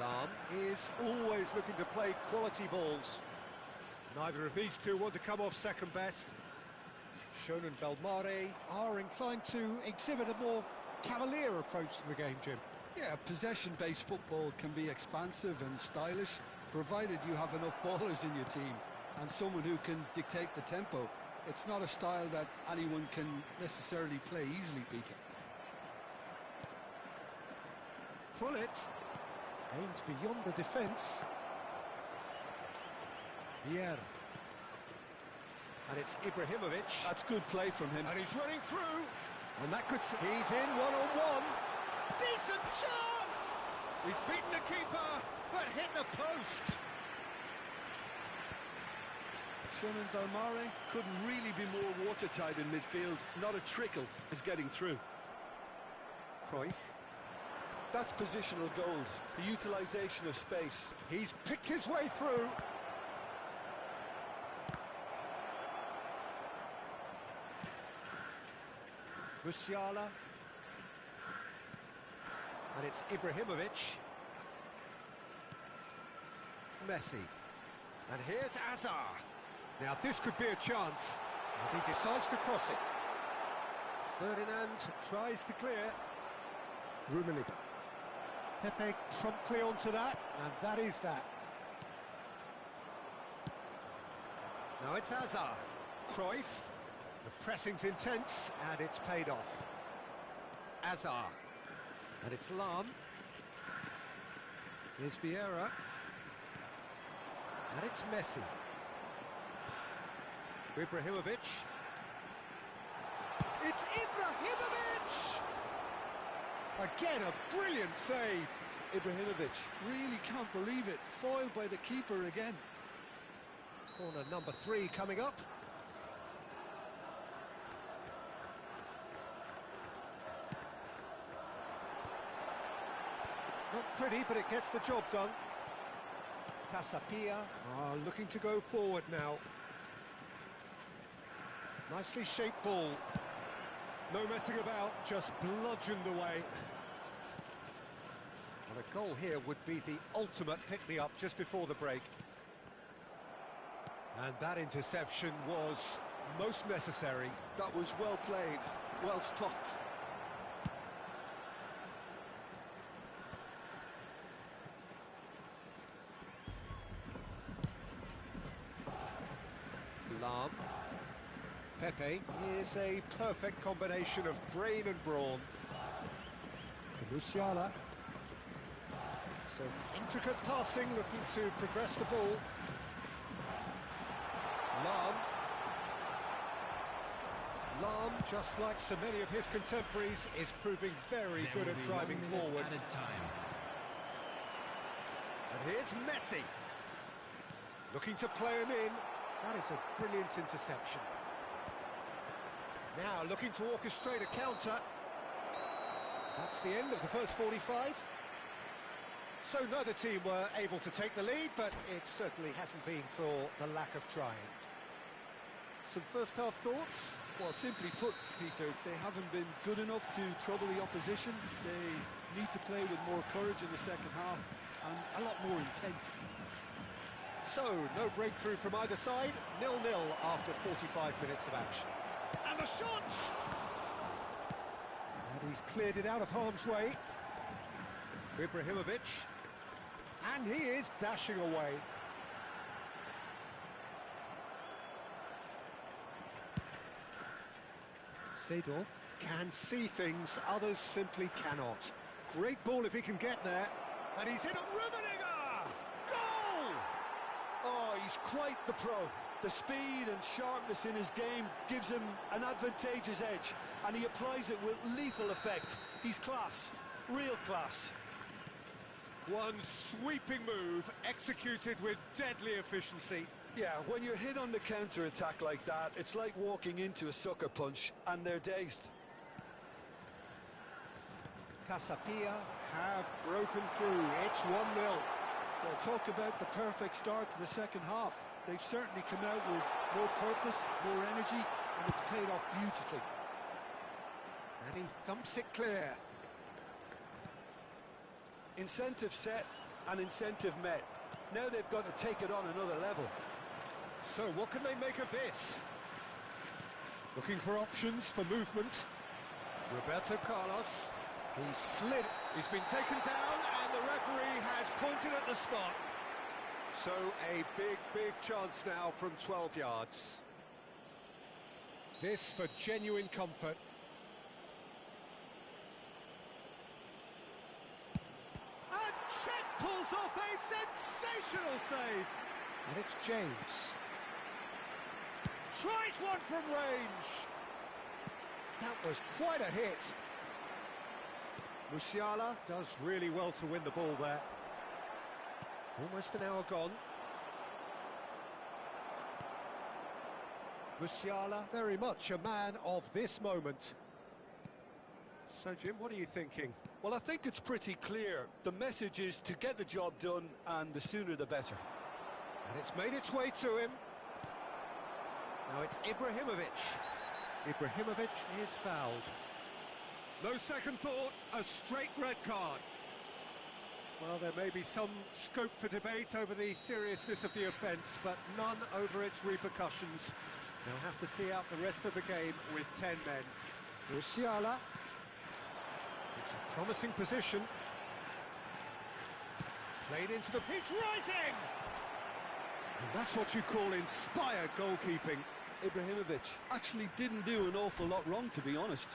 Lam is always looking to play quality balls. Neither of these two want to come off second best. Shonen Belmare are inclined to exhibit a more cavalier approach to the game, Jim. Yeah, possession-based football can be expansive and stylish, provided you have enough ballers in your team and someone who can dictate the tempo. It's not a style that anyone can necessarily play easily, Peter. Pullet aimed beyond the defence. Vieira. And it's Ibrahimovic. That's good play from him. And he's running through. And that could... He's in one-on-one. Decent chance! He's beaten the keeper, but hit the post. Shonen Belmare couldn't really be more watertight in midfield. Not a trickle is getting through. Cruyff. That's positional gold, the utilisation of space. He's picked his way through. Musiala. And it's Ibrahimovic. Messi. And here's Hazard. Now this could be a chance. And he decides to cross it. Ferdinand tries to clear. Rummenigge. Pepe promptly onto that, and that is that. Now it's Hazard. Cruyff. The pressing's intense, and it's paid off. Hazard. And it's Lam. Here's Vieira. And it's Messi. Ibrahimovic. It's Ibrahimovic! Again, a brilliant save. Ibrahimovic really can't believe it, foiled by the keeper again. Corner number 3 coming up. Not pretty, but it gets the job done. Casapia are looking to go forward now. Nicely shaped ball. No messing about, just bludgeoned away. And a goal here would be the ultimate pick-me-up just before the break. And that interception was most necessary. That was well played, well stopped. Lam. Pepe is a perfect combination of brain and brawn. To Musiala. Some intricate passing, looking to progress the ball. Lam, just like so many of his contemporaries, is proving very good at driving forward. Added time. And here's Messi. Looking to play him in. That is a brilliant interception. Now looking to orchestrate a counter. That's the end of the first 45. So neither team were able to take the lead, but it certainly hasn't been for the lack of trying. Some first-half thoughts? Well, simply put, Peter, they haven't been good enough to trouble the opposition. They need to play with more courage in the second half and a lot more intent. So, no breakthrough from either side, 0-0 after 45 minutes of action. And the shot! And he's cleared it out of harm's way. Ibrahimovic. And he is dashing away. Seedorf can see things others simply cannot. Great ball if he can get there. And he's hit a Rummenigge! Goal! Oh, he's quite the pro. The speed and sharpness in his game gives him an advantageous edge, and he applies it with lethal effect. He's class, real class. One sweeping move, executed with deadly efficiency. Yeah, when you're hit on the counter-attack like that, it's like walking into a sucker punch, and they're dazed. Casapia have broken through. It's 1-0. Well, talk about the perfect start to the second half. They've certainly come out with more purpose, more energy, and it's paid off beautifully. And he thumps it clear. Incentive set and incentive met. Now they've got to take it on another level. So what can they make of this? Looking for options for movement. Roberto Carlos. He slid. He's been taken down and the referee has pointed at the spot. So a big chance now from 12 yards. This for genuine comfort. And Chet pulls off a sensational save. And it's James. Tries one from range. That was quite a hit. Musiala does really well to win the ball there. Almost an hour gone. Musiala, very much a man of this moment. So, Jim, what are you thinking? Well, I think it's pretty clear. The message is to get the job done, and the sooner the better. And it's made its way to him. Now it's Ibrahimovic. Ibrahimovic is fouled. No second thought, a straight red card. Well, there may be some scope for debate over the seriousness of the offence, but none over its repercussions. They'll have to see out the rest of the game with 10 men. Musiala. It's a promising position. Played into the pitch, rising! And that's what you call inspired goalkeeping. Ibrahimovic actually didn't do an awful lot wrong, to be honest.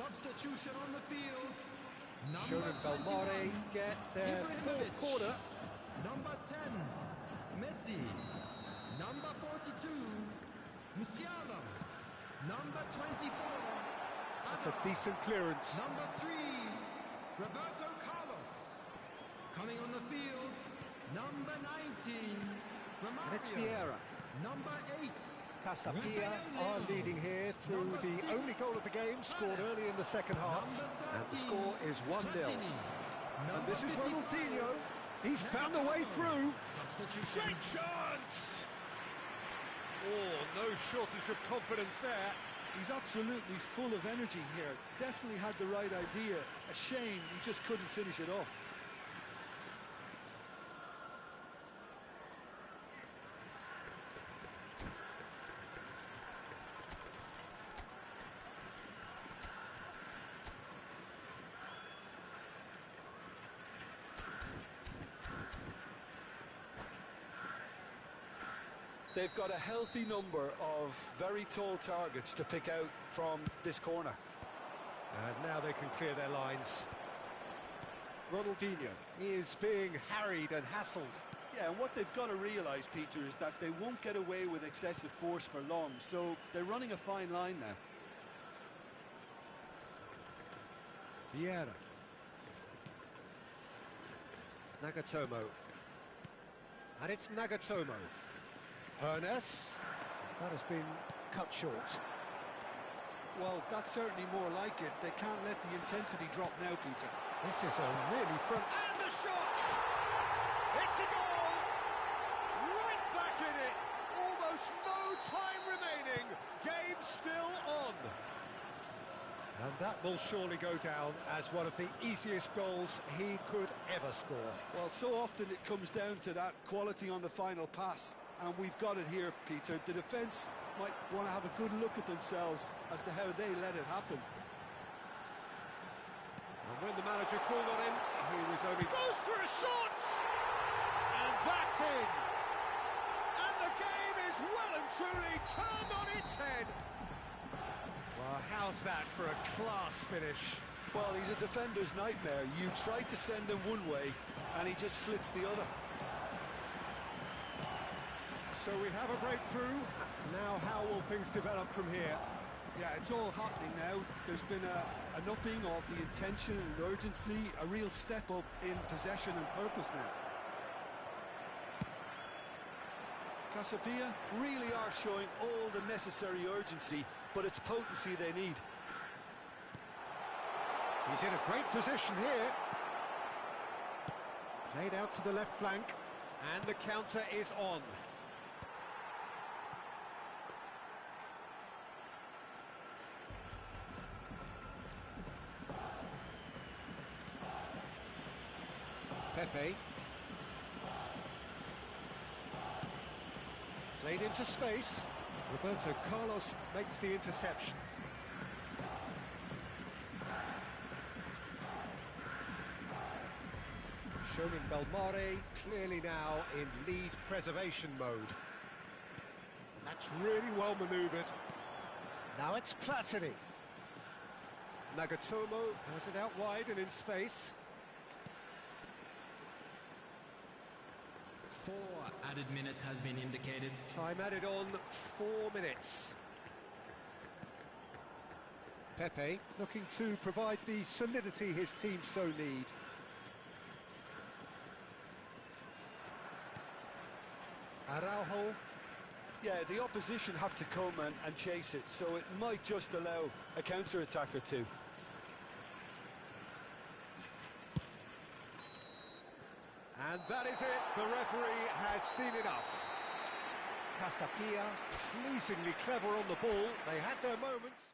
Substitution on the field. Shonen Belmare get their fourth corner. Number 10, Messi. Number 42, Musiala. Number 24, That's a decent clearance. Number 3, Roberto Carlos. Coming on the field, number 19, And it's Romario. Vieira. Number 8, Casapia are leading here through the only goal of the game, scored early in the second half. And the score is 1-0. And this is Ronaldinho. He's found a way through. Great chance! Oh, no shortage of confidence there. He's absolutely full of energy here. Definitely had the right idea. A shame he just couldn't finish it off. They've got a healthy number of very tall targets to pick out from this corner. And now they can clear their lines. Ronaldinho is being harried and hassled. Yeah, and what they've got to realise, Peter, is that they won't get away with excessive force for long, so they're running a fine line now. Vieira. Nagatomo. And it's Nagatomo. Hernes. That has been cut short. Well, that's certainly more like it. They can't let the intensity drop now, Peter. This is a really front... And the shot! It's a goal! Right back in it! Almost no time remaining. Game still on. And that will surely go down as one of the easiest goals he could ever score. Well, so often it comes down to that quality on the final pass. And we've got it here, Peter. The defence might want to have a good look at themselves as to how they let it happen. And when the manager called on him, he was only... Goes for a shot! And that's in! And the game is well and truly turned on its head! Well, how's that for a class finish? Well, he's a defender's nightmare. You try to send him one way, and he just slips the other. So we have a breakthrough. Now how will things develop from here? Yeah, it's all happening now. There's been an upping of the intention and urgency, a real step up in possession and purpose now. Casapia really are showing all the necessary urgency, but it's potency they need. He's in a great position here. Played out to the left flank, and the counter is on. Pepe. Played into space. Roberto Carlos makes the interception. Shonen Belmare clearly now in lead preservation mode. And that's really well manoeuvred. Now it's Platini. Nagatomo has it out wide and in space. 4 added minutes has been indicated. Time added on 4 minutes. Pepe looking to provide the solidity his team so need. Araujo. Yeah, the opposition have to come and chase it, so it might just allow a counter-attack or two. And that is it, the referee has seen enough. Casapia pleasingly clever on the ball, they had their moments.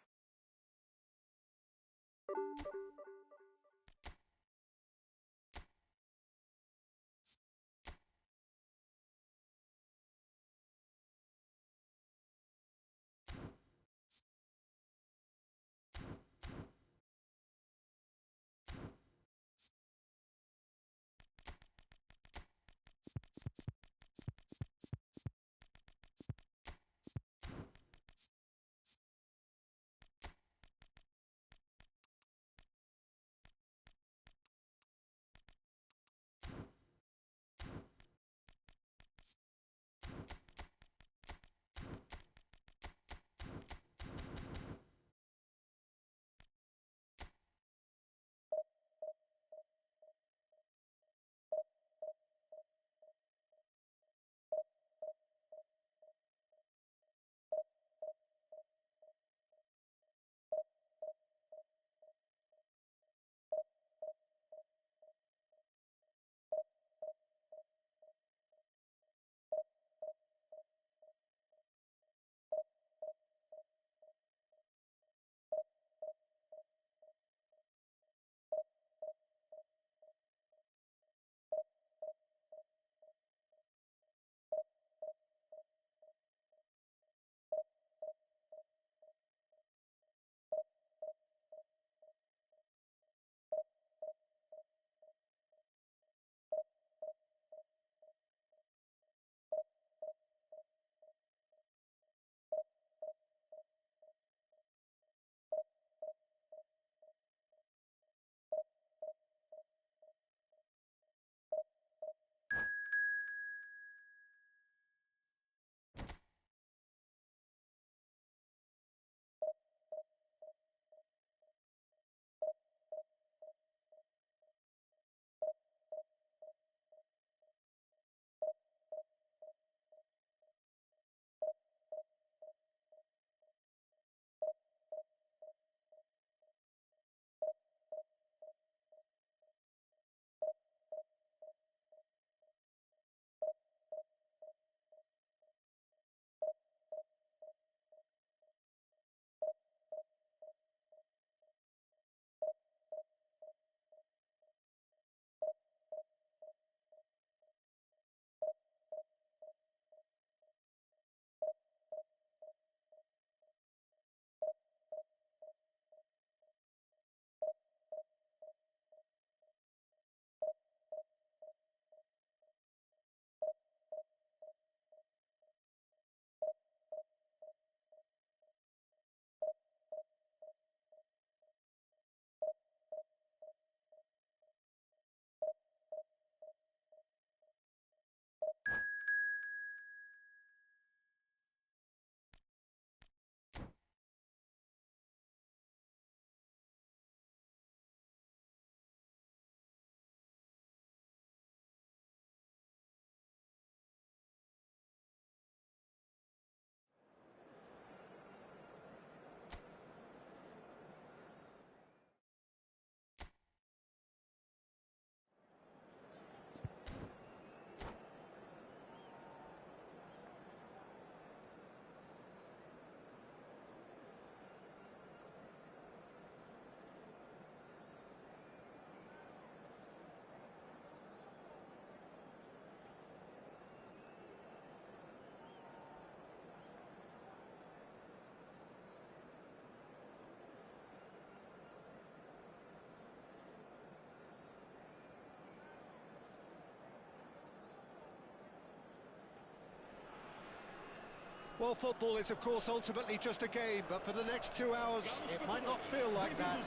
Well, football is, of course, ultimately just a game, but for the next 2 hours, it might not feel like that.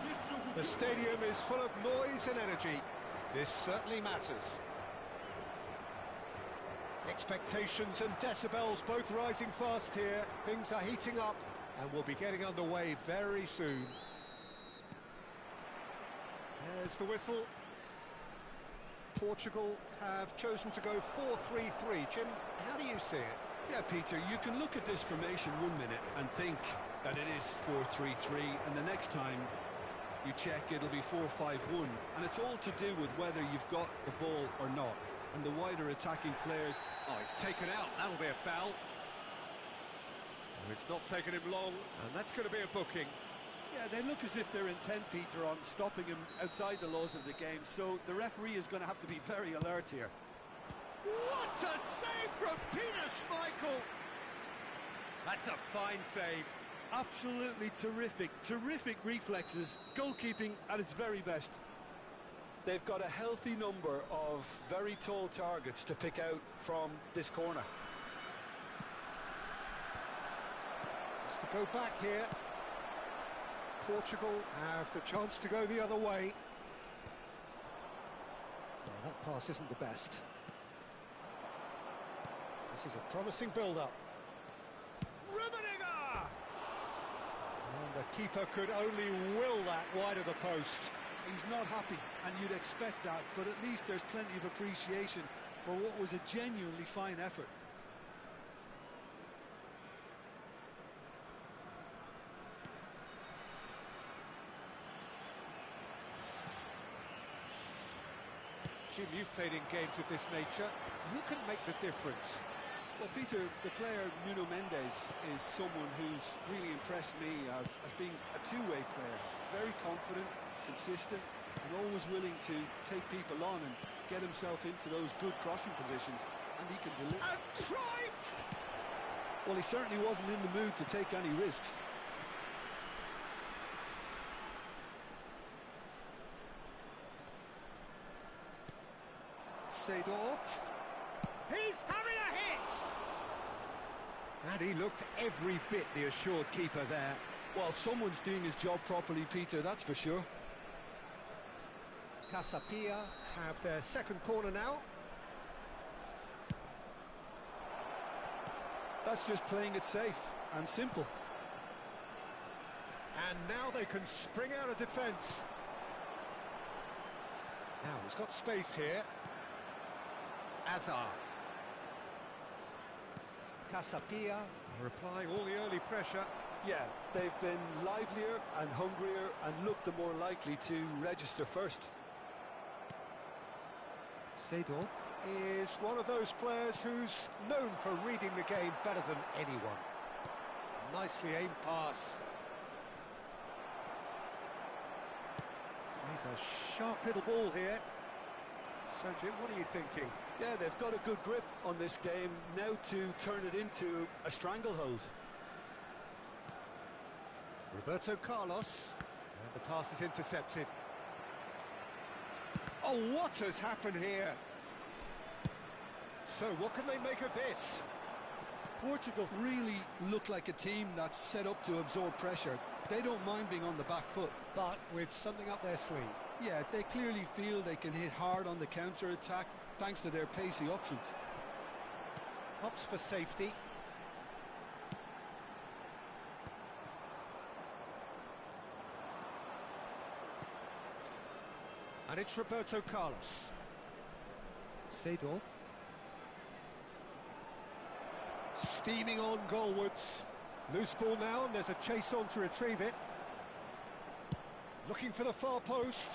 The stadium is full of noise and energy. This certainly matters. Expectations and decibels both rising fast here. Things are heating up, and we'll be getting underway very soon. There's the whistle. Portugal have chosen to go 4-3-3. Jim, how do you see it? Yeah, Peter, you can look at this formation 1 minute and think that it is 4-3-3, and the next time you check it'll be 4-5-1, and it's all to do with whether you've got the ball or not, and the wider attacking players. Oh, it's taken out. That'll be a foul. It's not taken him long, and that's going to be a booking. Yeah, they look as if they're intent, Peter, on stopping him outside the laws of the game, so the referee is going to have to be very alert here. What a save from Peter Schmeichel! That's a fine save. Absolutely terrific, terrific reflexes, goalkeeping at its very best. They've got a healthy number of very tall targets to pick out from this corner. Has to go back here. Portugal have the chance to go the other way. Well, that pass isn't the best. This is a promising build-up. Rummenigge! And the keeper could only will that wide of the post. He's not happy, and you'd expect that, but at least there's plenty of appreciation for what was a genuinely fine effort. Jim, you've played in games of this nature. Who can make the difference? Well, Peter, the player Nuno Mendes is someone who's really impressed me as being a two-way player. Very confident, consistent, and always willing to take people on and get himself into those good crossing positions, and he can deliver. And Cruyff! Well, he certainly wasn't in the mood to take any risks. Seedorf. He's having a hit! And he looked every bit the assured keeper there. Well, someone's doing his job properly, Peter, that's for sure. Casapia have their second corner now. That's just playing it safe and simple. And now they can spring out of defence. Now he's got space here. Azar. Casapia are applying all the early pressure. Yeah, they've been livelier and hungrier and looked the more likely to register first. Seedorf is one of those players who's known for reading the game better than anyone. Nicely aimed pass. He's a sharp little ball here. So, Jim, what are you thinking? Yeah, they've got a good grip on this game now to turn it into a stranglehold. Roberto Carlos, and the pass is intercepted. Oh, what has happened here? So, what can they make of this? Portugal really look like a team that's set up to absorb pressure. They don't mind being on the back foot. But with something up their sleeve. Yeah, they clearly feel they can hit hard on the counter-attack thanks to their pacey options. Opts for safety. And it's Roberto Carlos. Seedorf. Steaming on goalwards. Loose ball now, and there's a chase on to retrieve it. Looking for the far post.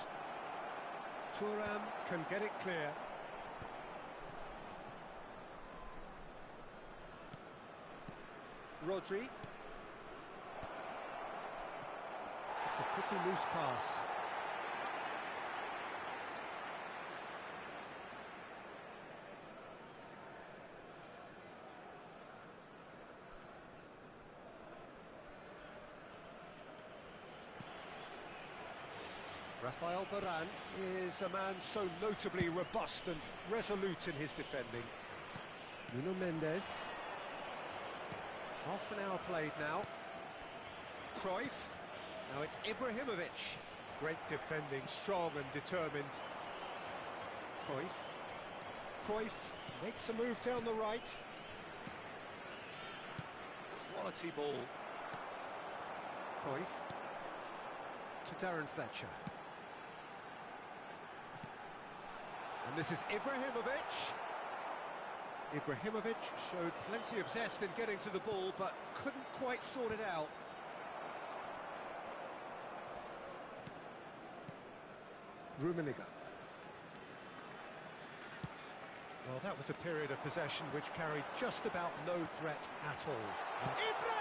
Thuram can get it clear. Rodri. It's a pretty loose pass. Rafael Varane is a man so notably robust and resolute in his defending. Nuno Mendes. Half an hour played now. Cruyff. Now it's Ibrahimovic. Great defending, strong and determined. Cruyff. Cruyff makes a move down the right. Quality ball. Cruyff. To Darren Fletcher. And this is Ibrahimovic. Ibrahimovic showed plenty of zest in getting to the ball, but couldn't quite sort it out. Rummenigge. Well, that was a period of possession which carried just about no threat at all.